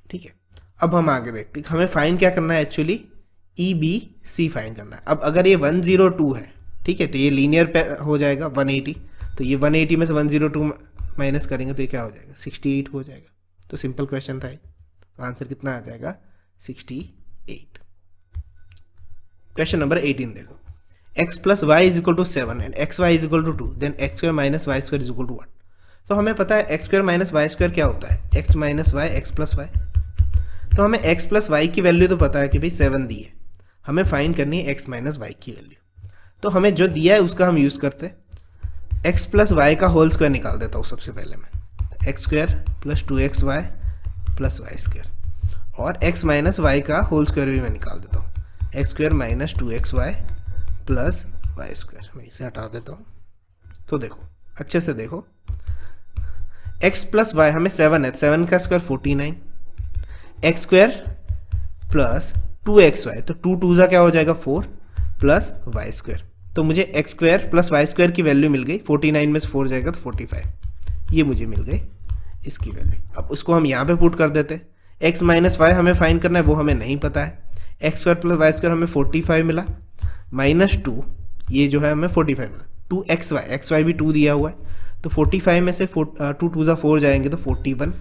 ठीक है, अब हम आगे देखते हैं हमें फाइंड क्या करना है, एक्चुअली EBC फाइंड करना है। अब अगर ये 102 है, ठीक है, तो ये लीनियर पे हो जाएगा 180, तो ये 180 में से 102 माइनस करेंगे तो ये क्या हो जाएगा 68 हो जाएगा। तो सिंपल क्वेश्चन था, तो आंसर कितना आ जाएगा 68। क्वेश्चन नंबर 18 देखो, x plus y is equal to 7 and x y is equal to 2, then x square minus y square is equal to 1। तो हमें पता है x square minus y square क्या होता है, x minus y x plus y. तो हमें x plus y की वैल्यू तो पता है कि भाई 7 दी है, हमें फाइंड करनी है एक्स माइनस वाई की वैल्यू। तो हमें जो दिया है उसका हम यूज़ करते हैं, एक्स प्लस वाई का होल स्क्वायर निकाल देता हूँ सबसे पहले मैं, x square plus 2xy plus y square, और एक्स माइनस वाई का होल स्क्वायर भी मैं निकाल देता हूँ, x square minus 2xy plus y square. मैं इसे हटा देता हूँ। तो देखो अच्छे से देखो, एक्स प्लस वाई हमें 7 है, 7 का square 49, x square plus 2xy, तो 2 2 क्या हो जाएगा 4 प्लस वाई स्क्वायर। तो मुझे x square plus y square की वैल्यू मिल गई, 49 में से 4 जाएगा तो 45, ये मुझे मिल गई इसकी वैल्यू। अब उसको हम यहाँ पे पुट कर देते, एक्स माइनस वाई हमें फाइंड करना है, वो हमें नहीं पता है। X square plus y square हमें 45 मिला, माइनस 2 ये जो है हमें 45 मिला, 2 एक्स वाई भी 2 दिया हुआ है, तो 45 में से 2 2 4 जाएंगे तो 41,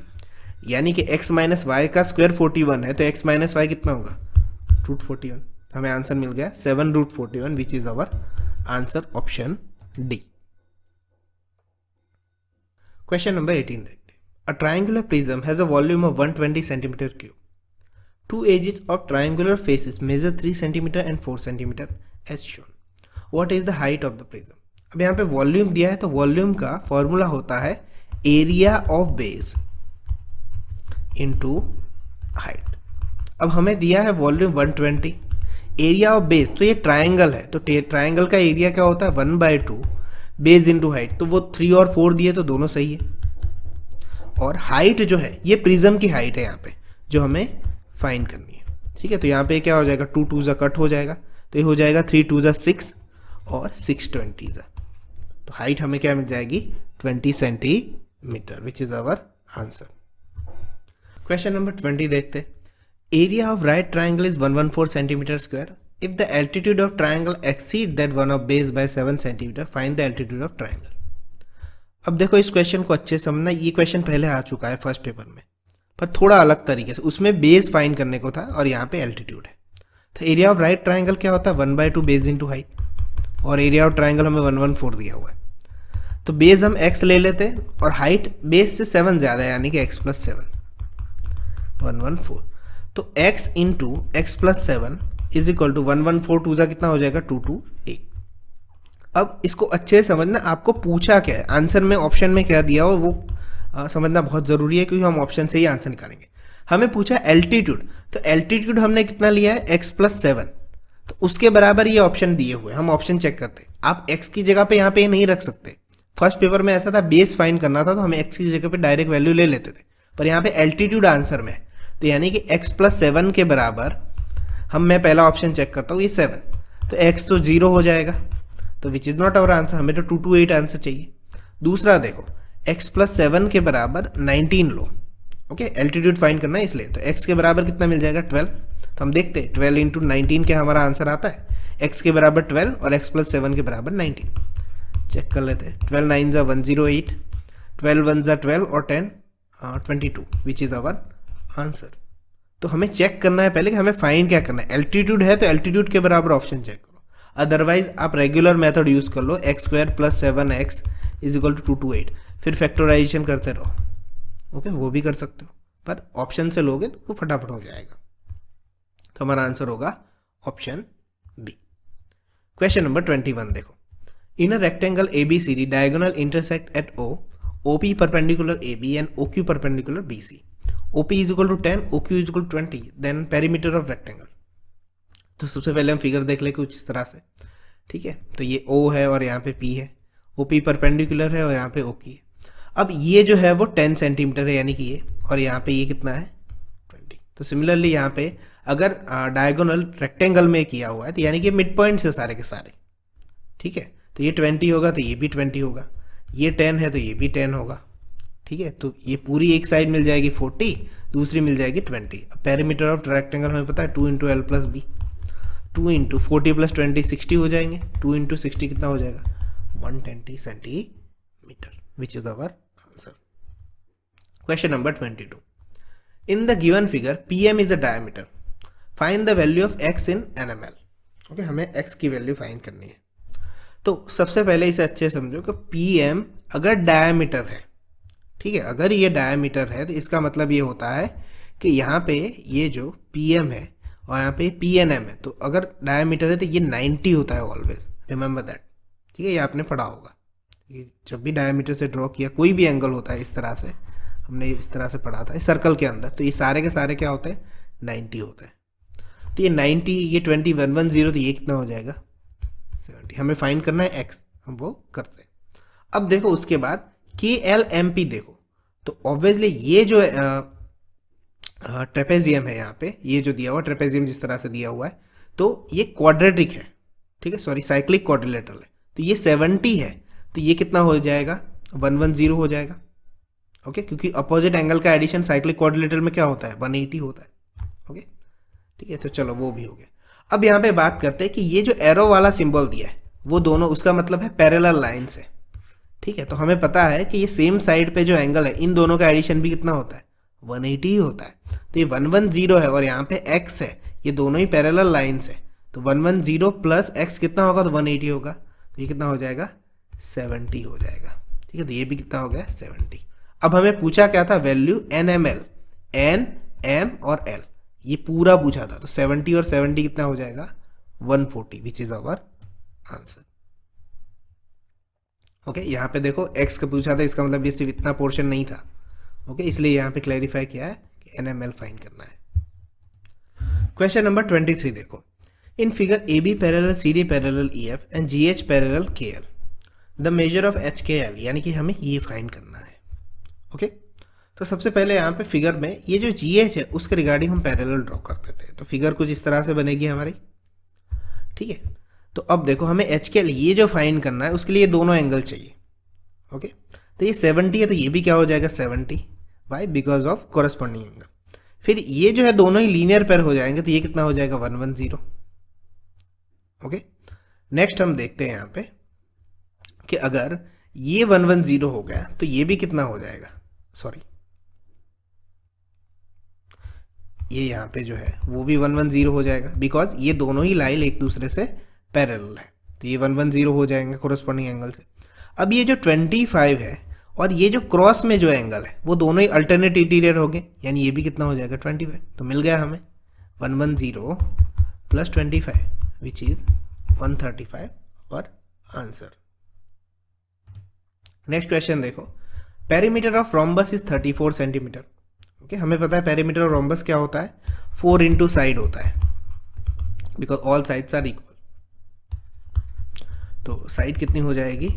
यानी कि x माइनस वाई का स्क्वायर 41 है, तो x माइनस वाई कितना होगा √41। हमें आंसर मिल गया 7√41, which is our answer option D. Question number 18 देखते हैं। A triangular prism has a volume of 120 centimetre cube. Two edges of triangular faces measure 3 cm and 4 cm as shown. What is the height of the prism? अब यहाँ पे volume दिया है, तो volume का formula होता है area of base into height. अब हमें दिया है वॉल्यूम 120, एरिया ऑफ बेस, तो ये ट्राइंगल है, तो ट्राइंगल का एरिया क्या होता है 1/2 बेस इनटू हाइट, तो वो 3 और 4 दिए तो दोनों सही है। और हाइट जो है ये प्रिज्म की हाइट है यहाँ पे जो हमें फाइंड करनी है। ठीक है, तो यहाँ पे क्या हो जाएगा, 2 2 कट हो जाएगा, तो ये हो जाएगा 3 2 6 और 6 20 तो हाइट हमें क्या मिल जाएगी 20 centimetre, which is our answer. Question number 20 देखते। Area of right triangle is 114 centimetre square. If the altitude of triangle exceed that one of base by 7 centimetre, find the altitude of triangle. अब देखो इस question को अच्छे से समझना, ये question पहले आ चुका है फर्स्ट पेपर में, पर थोड़ा अलग तरीके से। उसमें बेस फाइंड करने को था और यहाँ पे एल्टीट्यूड है। तो एरिया ऑफ राइट ट्राइंगल क्या होता है, 1/2 बेस इंटू हाइट, और एरिया ऑफ ट्राइंगल हमें 114 दिया हुआ है। तो बेस हम x ले लेते हैं और हाइट बेस से 7 ज़्यादा है, यानी कि x + 7 114। तो x into x plus 7 is equal to 114 2 कितना हो जाएगा 228। अब इसको अच्छे से समझना, आपको पूछा क्या है, आंसर में ऑप्शन में क्या दिया हो वो समझना बहुत ज़रूरी है, क्योंकि हम ऑप्शन से ही आंसर निकालेंगे। हमें पूछा एल्टीट्यूड, तो एल्टीट्यूड हमने कितना लिया है x + 7, तो उसके बराबर ये ऑप्शन दिए हुए, हम ऑप्शन चेक करते हैं। आप x की जगह पे यहाँ पे नहीं रख सकते। फर्स्ट पेपर में ऐसा था, बेस फाइंड करना था तो हम x की जगह पे डायरेक्ट वैल्यू ले लेते थे, पर यहाँ पे एल्टीट्यूड आंसर में है, तो यानी कि x + 7 के बराबर मैं पहला ऑप्शन चेक करता हूँ, ये 7, तो x तो 0 हो जाएगा, तो which is not our answer, हमें तो 228 आंसर चाहिए। दूसरा देखो, x + 7 के बराबर 19 लो, ओके, एल्टीट्यूड फाइंड करना है इसलिए, तो x के बराबर कितना मिल जाएगा 12, तो हम देखते हैं 12 इंटू 19 क्या हमारा आंसर आता है, x के बराबर 12 और x + 7 के बराबर 19। चेक कर लेते हैं, 12 9 = 108, 12 1 = 12 और 10 22, विच इज़ आवर आंसर। तो हमें चेक करना है पहले कि हमें फाइंड क्या करना है। एल्टीट्यूड है तो एल्टीट्यूड के बराबर ऑप्शन चेक करो, अदरवाइज आप रेगुलर मेथड यूज़ कर लो, x² + 7x = 228, फिर फैक्टराइजेशन करते रहो, ओके, वो भी कर सकते हो, पर ऑप्शन से लोगे तो वो फटाफट हो जाएगा। तो हमारा आंसर होगा ऑप्शन बी। क्वेश्चन नंबर 21 देखो। In a rectangle ABCD diagonal intersect at O, OP perpendicular AB and OQ perpendicular BC, OP = 10, OQ = 20, then perimeter of rectangle. तो सबसे पहले हम फिगर देख ले कुछ इस तरह से, ठीक है, तो ये O है और यहाँ पे P है, OP परपेंडिकुलर है और यहाँ पे OQ है। अब ये जो है वो 10 सेंटीमीटर है, यानी कि ये, और यहाँ पे ये कितना है 20। तो सिमिलरली यहाँ पे अगर डायगोनल रेक्टेंगल में किया हुआ है, तो यानी कि मिड पॉइंट से सारे के सारे, ठीक है, तो ये 20 होगा तो ये भी 20 होगा, ये 10 है तो ये भी 10 होगा, ठीक है, तो ये पूरी एक साइड मिल जाएगी 40, दूसरी मिल जाएगी 20। अब पेरीमीटर ऑफ रेक्टेंगल हमें पता है 2 × L + B, 2 × 40 + 20 60 हो जाएंगे, 2 × 60 कितना हो जाएगा 120 centimetre, which is our answer. Question number 22। In the given figure PM is a diameter, find the value of x in nml। Okay, हमें x की वैल्यू फाइंड करनी है। तो सबसे पहले इसे अच्छे समझो कि PM अगर डायमीटर है, ठीक है, अगर ये डायमीटर है तो इसका मतलब ये होता है कि यहाँ पे ये जो PM है और यहाँ पे PNM है, तो अगर डायमीटर है तो ये 90 होता है ऑलवेज, रिमेंबर दैट, ठीक है, ये आपने पढ़ा होगा। ये जब भी डायमीटर से ड्रॉ किया कोई भी एंगल होता है इस तरह से, हमने इस तरह से पढ़ा था इस सर्कल के अंदर, तो ये सारे के सारे क्या होते हैं 90 होते हैं। तो ये 90, ये 20 110, तो ये कितना हो जाएगा 70। हमें फाइंड करना है x, हम वो करते हैं। अब देखो उसके बाद KLMP देखो, तो ऑब्वियसली ये जो ट्रेपेजियम है, यहाँ पे ये जो दिया हुआ ट्रेपेजियम जिस तरह से दिया हुआ है, तो ये क्वाड्रेटिक है, ठीक है, सॉरी साइक्लिक क्वाड्रिलेटरल है, तो ये 70 है, तो ये कितना हो जाएगा 110 हो जाएगा, ओके, क्योंकि अपोजिट एंगल का एडिशन साइक्लिक क्वाड्रिलेटरल में क्या होता है 180 होता है, ओके, ठीक है, तो चलो वो भी हो गया। अब यहाँ पे बात करते हैं कि ये जो एरो वाला सिंबल दिया है वो दोनों, उसका मतलब है पैरेलल लाइन से, ठीक है, तो हमें पता है कि ये सेम साइड पे जो एंगल है इन दोनों का एडिशन भी कितना होता है 180 होता है, तो ये 110 है और यहाँ पे x है, ये दोनों ही पैरेलल लाइन्स है, तो 110 प्लस x कितना होगा तो 180 होगा, तो ये कितना हो जाएगा 70 हो जाएगा, ठीक है, तो ये भी कितना हो गया 70। अब हमें पूछा क्या था वैल्यू NML, N M और L, ये पूरा पूछा था, तो 70 और 70 कितना हो जाएगा 140, which is our answer. Okay, यहाँ पे देखो x का पूछा था, इसका मतलब ये सिर्फ इतना पोर्शन नहीं था, ओके, इसलिए यहाँ पे क्लैरिफाई किया है कि NML फाइंड करना है। क्वेश्चन नंबर 23 देखो। In figure AB parallel CD parallel EF and GH parallel KL, the measure of HKL, यानी कि हमें ये फाइंड करना है, ओके। तो सबसे पहले यहाँ पे फिगर में ये जो GH है उसके रिगार्डिंग हम पैरेलल ड्रॉ कर देते हैं। तो फिगर कुछ इस तरह से बनेगी हमारी, ठीक है। तो अब देखो हमें H के लिए ये जो फाइंड करना है उसके लिए दोनों एंगल चाहिए, ओके। तो ये 70 है तो ये भी क्या हो जाएगा 70, why because of corresponding angle. फिर ये जो है दोनों ही लीनियर पेयर हो जाएंगे तो ये कितना हो जाएगा 110, ओके। नेक्स्ट हम देखते हैं यहाँ पे कि अगर ये 110 हो गया तो ये भी कितना हो जाएगा, सॉरी ये यहाँ पे जो है वो भी 110 हो जाएगा बिकॉज ये दोनों ही लाइन एक दूसरे से पैरेलल है। तो ये 110 हो जाएंगे कोरस्पॉन्डिंग एंगल से। अब ये जो 25 है और ये जो क्रॉस में जो एंगल है वो दोनों ही अल्टरनेट इंटीरियर हो गए, यानी ये भी कितना हो जाएगा 25। तो मिल गया हमें 110 प्लस 25 विच इज 135 और आंसर। नेक्स्ट क्वेश्चन देखो, perimeter of rhombus is 34 centimetre, okay. हमें पता है पेरीमीटर ऑफ रोम्बस क्या होता है, 4 इंटू साइड होता है because all sides are equal. तो साइड कितनी हो जाएगी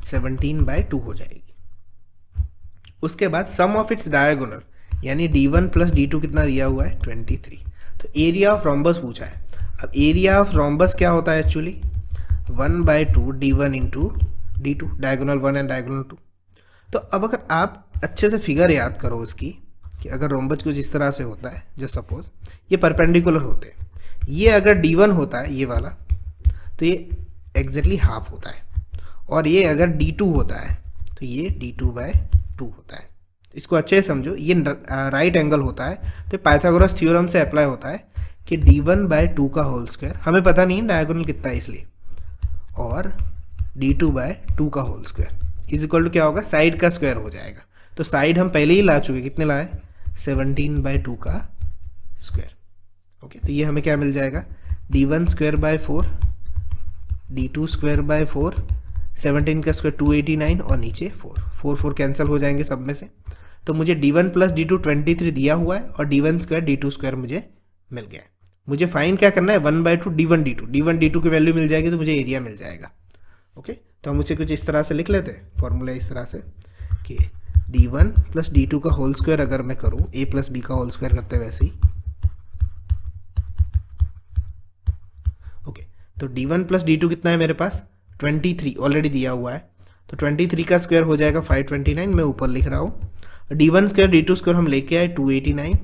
17/2 हो जाएगी। उसके बाद सम ऑफ इट्स डायगोनल यानी D1 प्लस D2 कितना दिया हुआ है 23। तो एरिया ऑफ रोम्बस पूछा है। अब एरिया ऑफ रोम्बस क्या होता है actually 1/2 D1 into D2, diagonal 1 and diagonal 2। तो अब अगर आप अच्छे से फिगर याद करो उसकी कि अगर रोम्बस कुछ इस तरह से होता है, जस्ट सपोज ये परपेंडिकुलर होते हैं, ये अगर D1 होता है ये वाला तो ये एग्जैक्टली हाफ होता है, और ये अगर D2 होता है तो ये D2/2 होता है। इसको अच्छे से समझो, ये राइट एंगल होता है तो पाइथागोरस थ्योरम से अप्लाई होता है कि D1/2 का होल स्क्वायर, हमें पता नहीं डायगोनल कितना है इसलिए, और D2/2 का whole square is equal to क्या होगा साइड का स्क्वायर हो जाएगा। तो साइड हम पहले ही ला चुके, कितने लाए 17/2 का स्क्वायर, ओके। तो ये हमें क्या मिल जाएगा D1/4 D2/4, 17 का स्क्वायर 289 और नीचे 4 कैंसिल हो जाएंगे सब में से। तो मुझे D1 प्लस D2 23 दिया हुआ है और D1/2 D2/2 मुझे मिल गया है। मुझे फाइन क्या करना है 1/2 D1 D2 की वैल्यू मिल जाएगी तो मुझे एरिया मिल जाएगा, ओके। तो हम उसे कुछ इस तरह से लिख लेते हैं, फॉर्मूला इस तरह से कि D1 प्लस D2 का होल स्क्वायर अगर मैं करूँ A प्लस B का होल स्क्वायर करते वैसे ही, ओके। तो D1 प्लस D2 कितना है मेरे पास 23 ऑलरेडी दिया हुआ है, तो 23 का स्क्वायर हो जाएगा 529, मैं ऊपर लिख रहा हूँ। D1/2 D2/2 हम लेके आए 289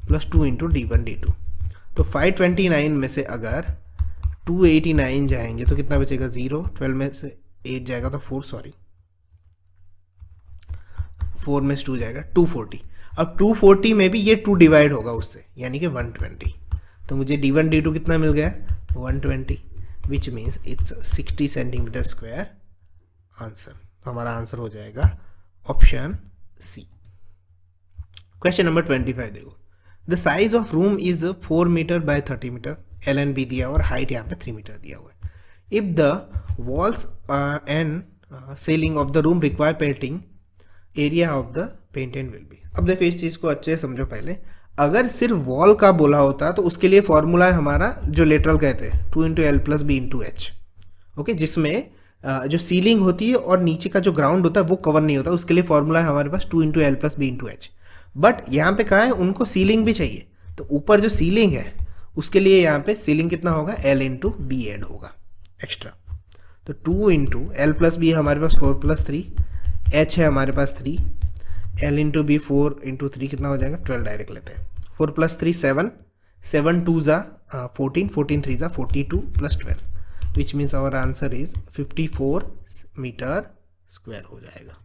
प्लस 2 इंटू D1 D2। तो 529 में से अगर 289 जाएंगे तो कितना बचेगा 0, 12 में से 8 जाएगा तो 4 में से 2 जाएगा 240। अब 240 में भी ये 2 डिवाइड होगा उससे यानी कि 120। तो मुझे D1 D2 कितना मिल गया 120 which means it's 60 centimetre square answer. तो हमारा आंसर हो जाएगा ऑप्शन सी। क्वेश्चन नंबर 25 देखो, the size of room is 4 metre by 30 metre, L and B दिया हुआ और हाइट यहाँ पे 3 मीटर दिया हुआ है। If the walls and ceiling of the room require painting, area of the painted will be. अब देखो इस चीज़ को अच्छे से समझो पहले, अगर सिर्फ वॉल का बोला होता तो उसके लिए फॉर्मूला है हमारा जो लेटरल कहते हैं 2 into L plus B into H, okay. जिसमें जो सीलिंग होती है और नीचे का जो ग्राउंड होता है वो कवर नहीं होता, उसके लिए फॉर्मूला है हमारे पास 2 into L plus B into H. But यहाँ पे कहा है उनको सीलिंग भी चाहिए, तो ऊपर जो सीलिंग है उसके लिए यहाँ पे सीलिंग कितना होगा एल इंटू बी एड होगा एक्स्ट्रा। तो 2 इंटू एल प्लस बी हमारे पास 4 प्लस 3, एच है हमारे पास 3, एल इंटू बी 4 इंटू 3 कितना हो जाएगा 12 डायरेक्ट लेते हैं। 4 प्लस 3 7, 7 2 जा 14, 14 3 जा 42 प्लस 12 which means our answer is 54 metre square हो जाएगा,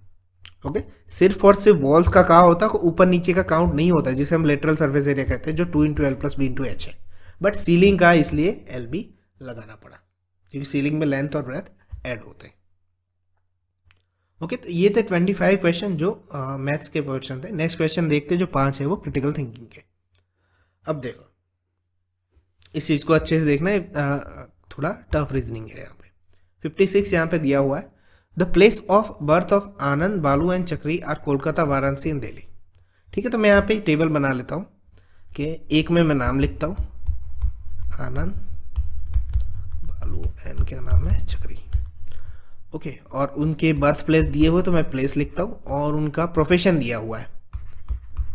ओके। सिर्फ और सिर्फ वॉल्स का कहा होता है, ऊपर नीचे का काउंट नहीं होता जिसे हम लेटरल सर्फेस एरिया कहते हैं जो 2 into L plus B into H है। बट सीलिंग का इसलिए एल बी लगाना पड़ा क्योंकि सीलिंग में लेंथ और ब्रेथ ऐड होते हैं, ओके। तो ये थे 25 क्वेश्चन जो मैथ्स के क्वेश्चन थे। नेक्स्ट क्वेश्चन देखते हैं जो 5 है वो क्रिटिकल थिंकिंग के। अब देखो इस चीज़ को अच्छे से देखना है, थोड़ा टफ रीजनिंग है यहाँ पे। 56 यहाँ पे दिया हुआ है, the place of birth of Anand Balu and Chakri are Kolkata Varanasi and Delhi. ठीक है, तो मैं यहाँ पे टेबल बना लेता हूँ कि एक में मैं नाम लिखता हूँ आनंद बालू एंड क्या नाम है चक्री, ओके, और उनके बर्थ प्लेस दिए हुए तो मैं प्लेस लिखता हूँ, और उनका प्रोफेशन दिया हुआ है,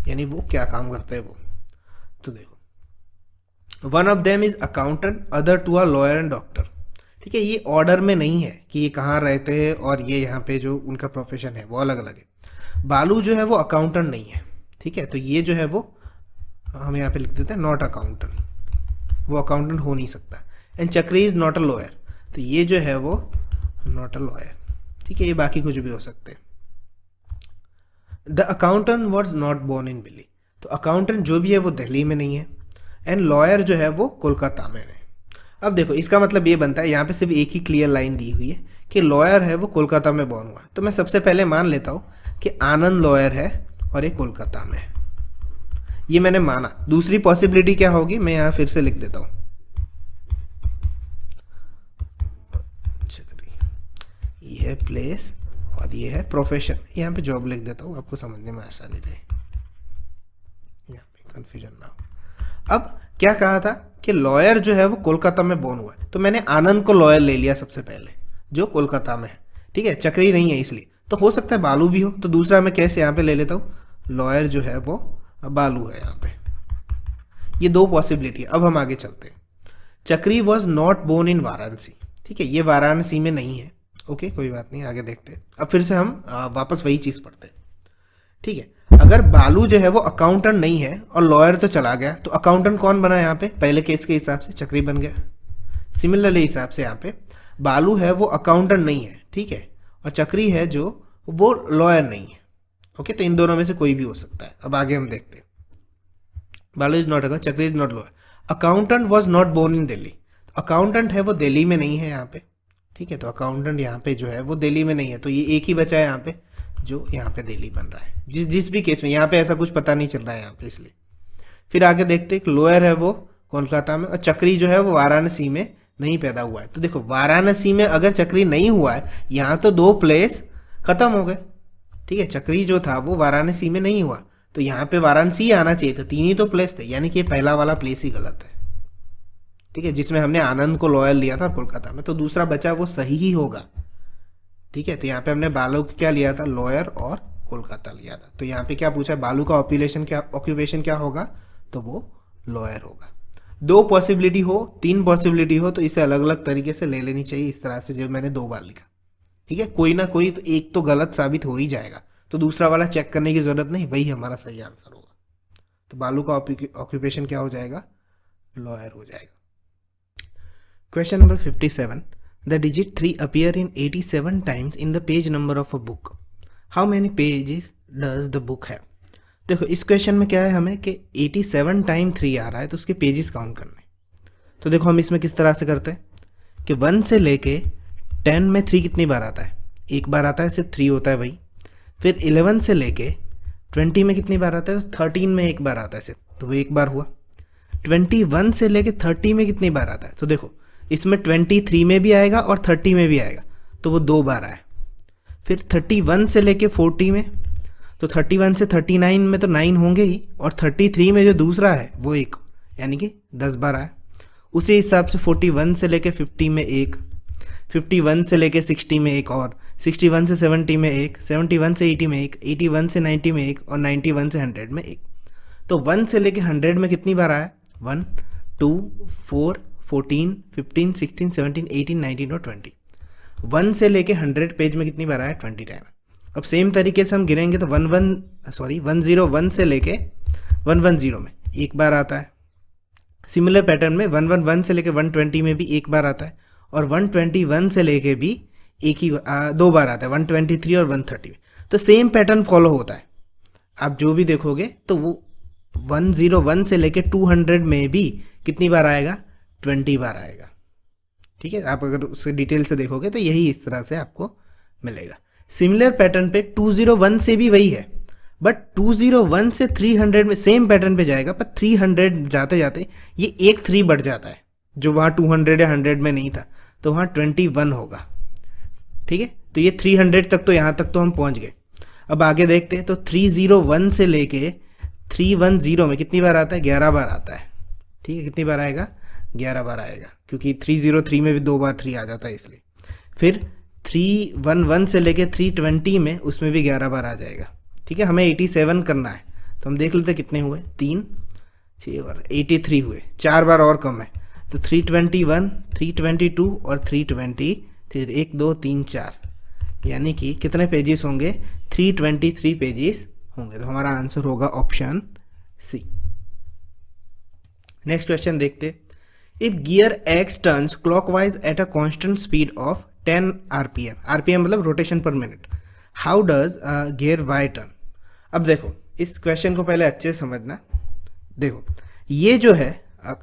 यानी वो क्या काम करते हैं वो। तो देखो, one of them is accountant, other two are lawyer and doctor. ठीक है, ये ऑर्डर में नहीं है कि ये कहाँ रहते हैं और ये यहाँ पे जो उनका प्रोफेशन है वो अलग अलग है। बालू जो है वो अकाउंटेंट नहीं है, ठीक है, तो ये जो है वो हम यहाँ पे लिख देते हैं नॉट अकाउंटेंट, वो अकाउंटेंट हो नहीं सकता। एंड चक्री इज नॉट अ लॉयर, तो ये जो है वो नॉट अ लॉयर, ठीक है, ये बाकी कुछ भी हो सकते हैं। The accountant was not born in Delhi, तो अकाउंटेंट जो भी है वो दिल्ली में नहीं है, एंड लॉयर जो है वो कोलकाता में है। अब देखो, इसका मतलब ये बनता है, यहाँ पे सिर्फ एक ही क्लियर लाइन दी हुई है कि लॉयर है वो कोलकाता में बॉर्न हुआ है, तो मैं सबसे पहले मान लेता हूँ कि आनंद लॉयर है और ये कोलकाता में है, ये मैंने माना। दूसरी पॉसिबिलिटी क्या होगी, मैं यहाँ फिर से लिख देता हूँ, ये है प्लेस और ये है प्रोफेशन, यहाँ पे जॉब लिख देता हूँ, आपको समझने में आसानी रहे, यहाँ पे कंफ्यूजन ना हो। अब क्या कहा था कि लॉयर जो है वो कोलकाता में बॉर्न हुआ है, तो मैंने आनंद को लॉयर ले लिया सबसे पहले, जो कोलकाता में है, ठीक है, चक्री नहीं है इसलिए, तो हो सकता है बालू भी हो, तो दूसरा मैं कैसे यहाँ पे ले लेता हूँ, लॉयर जो है वो बालू है यहाँ पे। ये दो पॉसिबिलिटी है। अब हम आगे चलते हैं। Chakri was not born in Varanasi, ठीक है, ये वाराणसी में नहीं है, ओके, कोई बात नहीं, आगे देखते हैं। अब फिर से हम वापस वही चीज़ पढ़ते हैं, ठीक है। अगर बालू जो है वो अकाउंटेंट नहीं है और लॉयर तो चला गया, तो अकाउंटेंट कौन बना यहाँ पे, पहले केस के हिसाब से चक्री बन गया। सिमिलरली हिसाब से यहाँ पे बालू है वो अकाउंटेंट नहीं है, ठीक है, और चक्री है जो वो लॉयर नहीं है, ओके, तो इन दोनों में से कोई भी हो सकता है। अब आगे हम देखते हैं। Balu is not account, Chakri is not lawyer, accountant was not born in Delhi, accountant है वो दिल्ली में नहीं है यहाँ पे, ठीक है, तो अकाउंटेंट यहाँ पे जो है वो दिल्ली में नहीं है, तो ये एक ही बचा है यहाँ पे जो यहाँ पे दिल्ली बन रहा है। जिस भी केस में यहाँ पे ऐसा कुछ पता नहीं चल रहा है यहाँ पे, इसलिए। फिर आगे देखते हैं, लॉयर है वो कोलकाता में और चक्री जो है वो वाराणसी में नहीं पैदा हुआ है। तो देखो, वाराणसी में अगर चक्री नहीं हुआ है, यहाँ तो दो प्लेस खत्म हो गए, ठीक है, चक्री जो था वो वाराणसी में नहीं हुआ, तो यहाँ पे वाराणसी आना चाहिए था, तीन ही तो प्लेस थे, यानी कि पहला वाला प्लेस ही गलत है, ठीक है, जिसमें हमने आनंद को लॉयर लिया था कोलकाता में, तो दूसरा बचा वो सही ही होगा, ठीक है। तो यहाँ पे हमने बालू को क्या लिया था, लॉयर और कोलकाता लिया था, तो यहाँ पे क्या पूछा है, बालू का ऑक्यूपेशन क्या होगा, तो वो लॉयर होगा। दो पॉसिबिलिटी हो, तीन पॉसिबिलिटी हो, तो इसे अलग अलग तरीके से ले लेनी चाहिए, इस तरह से जब मैंने दो बार लिखा, ठीक है, कोई ना कोई तो एक तो गलत साबित हो ही जाएगा, तो दूसरा वाला चेक करने की जरूरत नहीं, वही हमारा सही आंसर होगा। तो बालू का ऑक्यूपेशन क्या हो जाएगा, लॉयर हो जाएगा। Question number 57. The digit 3 appear in 87 times in the page number of a book. How many pages does the book have? देखो, इस क्वेश्चन में क्या है, हमें कि 87 टाइम 3 आ रहा है, तो उसके पेजेस काउंट करने। तो देखो, हम इसमें किस तरह से करते हैं कि 1 से लेके 10 में 3 कितनी बार आता है, एक बार आता है, सिर्फ 3 होता है वही। फिर 11 से लेके 20 में कितनी बार आता है, तो 13 में एक बार आता है सिर्फ, तो वो एक बार हुआ। 21 से लेके 30 में कितनी बार आता है, तो देखो इसमें 23 में भी आएगा और 30 में भी आएगा, तो वो दो बार आए। फिर 31 से लेके 40 में, तो 31 से 39 में तो 9 होंगे ही, और 33 में जो दूसरा है वो एक, यानी कि 10 बार आए। उसी हिसाब से 41 से लेके 50 में एक, 51 से लेके 60 में एक, और 61 से 70 में एक, 71 से 80 में एक, 81 से 90 में एक, और 91 से 100 में एक। तो 1 से लेके 100 में कितनी बार आया, 1 2 4 14 15 16 17 18 19 और 20। 1 से लेके 100 पेज में कितनी बार आया, 20 टाइम। अब सेम तरीके से हम गिनेंगे तो 101 से लेके 110 में एक बार आता है। सिमिलर पैटर्न में 111 से लेके 120 में भी एक बार आता है, और 121 से लेके भी दो बार आता है, 123 और 130 में। तो सेम पैटर्न फॉलो होता है, आप जो भी देखोगे तो वो 101 से लेके 200 में भी कितनी बार आएगा, 20 बार आएगा, ठीक है। आप अगर उससे डिटेल से देखोगे तो यही इस तरह से आपको मिलेगा। सिमिलर पैटर्न पे 201 से भी वही है, बट 201 से 300 में सेम पैटर्न पे जाएगा, पर 300 जाते जाते ये एक 3 बढ़ जाता है, जो वहाँ 200 या 100 में नहीं था, तो वहाँ 21 होगा, ठीक है। तो ये 300 तक, तो यहाँ तक तो हम पहुँच गए। अब आगे देखते हैं, तो 301 से लेके 310 में कितनी बार आता है, 11 बार आता है, ठीक है। कितनी बार आएगा, 11 बार आएगा, क्योंकि 303 में भी दो बार 3 आ जाता है इसलिए। फिर 311 से लेके 320 में उसमें भी 11 बार आ जाएगा। ठीक है, हमें 87 करना है, तो हम देख लेते कितने हुए, 3 6 और 83 हुए, 4 बार और कम है। तो 321, 322 और 323, 1 2 3 4, यानी कि कितने पेजेस होंगे, 323 पेजेस होंगे। तो हमारा आंसर होगा ऑप्शन सी। नेक्स्ट क्वेश्चन देखते, if gear X turns clockwise at a constant speed of 10 RPM, RPM मतलब rotation per minute, how does gear Y turn. अब देखो इस क्वेश्चन को पहले अच्छे से समझना। देखो ये जो है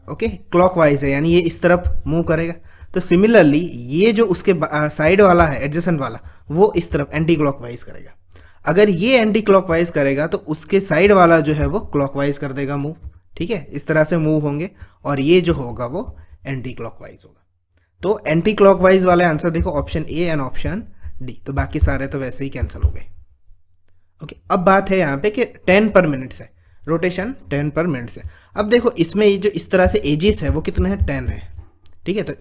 ओके क्लॉकवाइज है, यानी ये इस तरफ मूव करेगा। तो सिमिलरली ये जो उसके साइड वाला है एडजेसेंट वाला, वो इस तरफ एंटी क्लॉकवाइज करेगा। अगर ये एंटी क्लॉकवाइज करेगा तो उसके साइड वाला जो है वो क्लॉकवाइज कर देगा मूव। ठीक है, इस तरह से मूव होंगे, और ये जो होगा वो एंटी क्लॉकवाइज होगा। तो एंटी क्लॉकवाइज वाले आंसर देखो option A and option D, तो बाकी सारे तो वैसे ही कैंसिल हो गए। ओके, अब बात है यहाँ पे कि 10 पर मिनट से रोटेशन 10 पर मिनट से। अब देखो इसमें ये जो इस तरह से एजिस है वो कितने हैं, 10 है। ठीक है, तो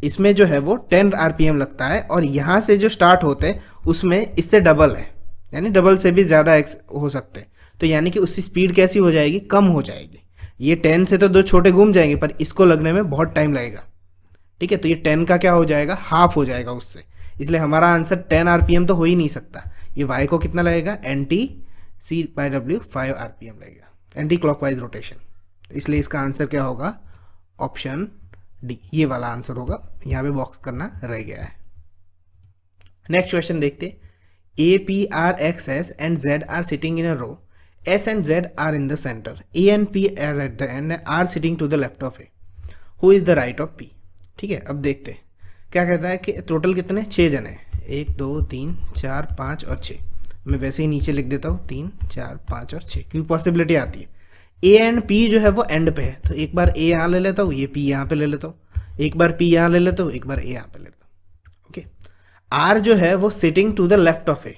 इसमें जो है वो 10 आरपीएम लगता है, और यहाँ से जो स्टार्ट होते हैं उसमें इससे डबल है, यानी डबल से भी ज़्यादा हो सकते हैं। तो यानी कि उसकी स्पीड कैसी हो जाएगी, कम हो जाएगी। ये 10 से तो 2 छोटे घूम जाएंगे, पर इसको लगने में बहुत टाइम लगेगा। ठीक है, तो ये 10 का क्या हो जाएगा, हाफ हो जाएगा उससे। इसलिए हमारा आंसर 10 आरपीएम तो हो ही नहीं सकता। ये वाई को कितना लगेगा, एंटी C/W 5 आरपीएम लगेगा, एंटी क्लॉकवाइज रोटेशन। तो इसलिए इसका आंसर क्या होगा, ऑप्शन डी, ये वाला आंसर होगा। यहाँ पे बॉक्स करना रह गया है। नेक्स्ट क्वेश्चन देखते, A, P, R, X, S and Z are sitting in a row. S and Z are in the center. A and P are at the end and are sitting to the left of A. Who is the right of P? ठीक है, अब देखते हैं क्या कहता है कि total कितने, 6 जने हैं, 1 2 3 4 5 और 6। मैं वैसे ही नीचे लिख देता हूँ 3 4 5 और 6, क्योंकि पॉसिबिलिटी आती है। ए एंड पी जो है वो एंड पे है, तो एक बार ए यहाँ ले लेता हूँ, ये पी यहाँ पे ले लेता हूँ, एक बार पी यहाँ ले लेता हूँ, एक बार ए यहाँ पे ले लेता हूँ। ओके, आर जो है वो sitting to the left of A,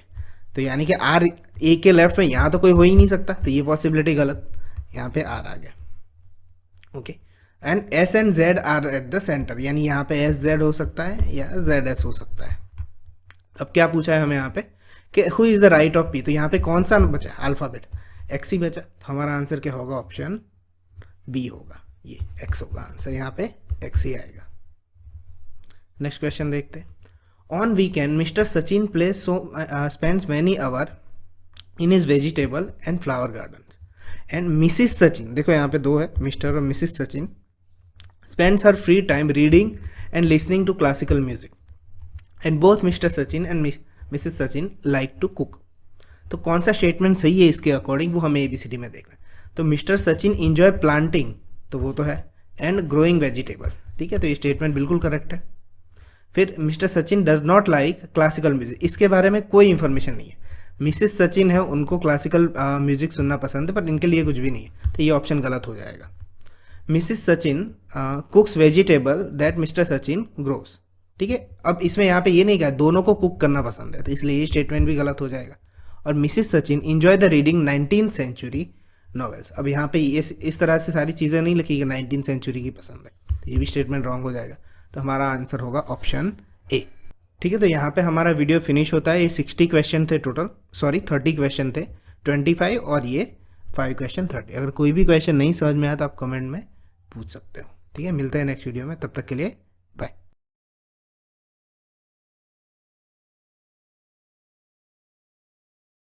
तो यानी कि आर ए के लेफ्ट में, यहाँ तो कोई हो ही नहीं सकता, तो ये पॉसिबिलिटी गलत, यहाँ पे आर आ गया। Okay, and S and Z are at the centre, यानी यहाँ पे एस जेड हो सकता है या जेड एस हो सकता है। अब क्या पूछा है हमें यहाँ पे कि who is the right of P, तो यहाँ पे कौन सा बचा, अल्फाबेट एक्स ही बचा, तो हमारा आंसर क्या होगा, ऑप्शन बी होगा, ये एक्स होगा आंसर, यहाँ पे एक्स ही आएगा। नेक्स्ट क्वेश्चन देखते हैं, on weekend Mr Sachin place spends many hour in his vegetable and flower garden and Mrs Sachin, देखो यहाँ पे 2 है, मिस्टर और Mrs Sachin, spends her free time reading and listening to classical music and both Mr. Sachin and Mrs. Sachin like to cook। तो कौन सा statement सही है इसके अकॉर्डिंग, वो हमें ABCD में देखना है। तो मिस्टर सचिन इंजॉय प्लांटिंग, तो वो तो है, एंड ग्रोइंग वेजिटेबल्स, ठीक है, तो ये स्टेटमेंट बिल्कुल करेक्ट है। फिर mister Sachin does not like classical music, इसके बारे में कोई इन्फॉर्मेशन नहीं है। मिसिस सचिन है, उनको क्लासिकल म्यूजिक सुनना पसंद है, पर इनके लिए कुछ भी नहीं है, तो ये ऑप्शन गलत हो जाएगा। Mrs Sachin cooks vegetable that Mr Sachin grows, ठीक है, अब इसमें यहाँ पे ये नहीं कहा दोनों को कुक करना पसंद है, तो इसलिए ये स्टेटमेंट भी गलत हो जाएगा। और Mrs Sachin enjoy the reading 19th century novels, अब यहाँ पे इस तरह से सारी चीज़ें नहीं लिखी कि 19th सेंचुरी की पसंद है, तो ये भी स्टेटमेंट रॉन्ग हो जाएगा। तो हमारा आंसर होगा ऑप्शन ए। ठीक है, तो यहाँ पे हमारा वीडियो फिनिश होता है। ये 60 क्वेश्चन थे टोटल, सॉरी 30 क्वेश्चन थे, 25 और ये 5 क्वेश्चन 30। अगर कोई भी क्वेश्चन नहीं समझ में आया तो आप कमेंट में पूछ सकते हो। ठीक है, मिलते हैं नेक्स्ट वीडियो में, तब तक के लिए बाय।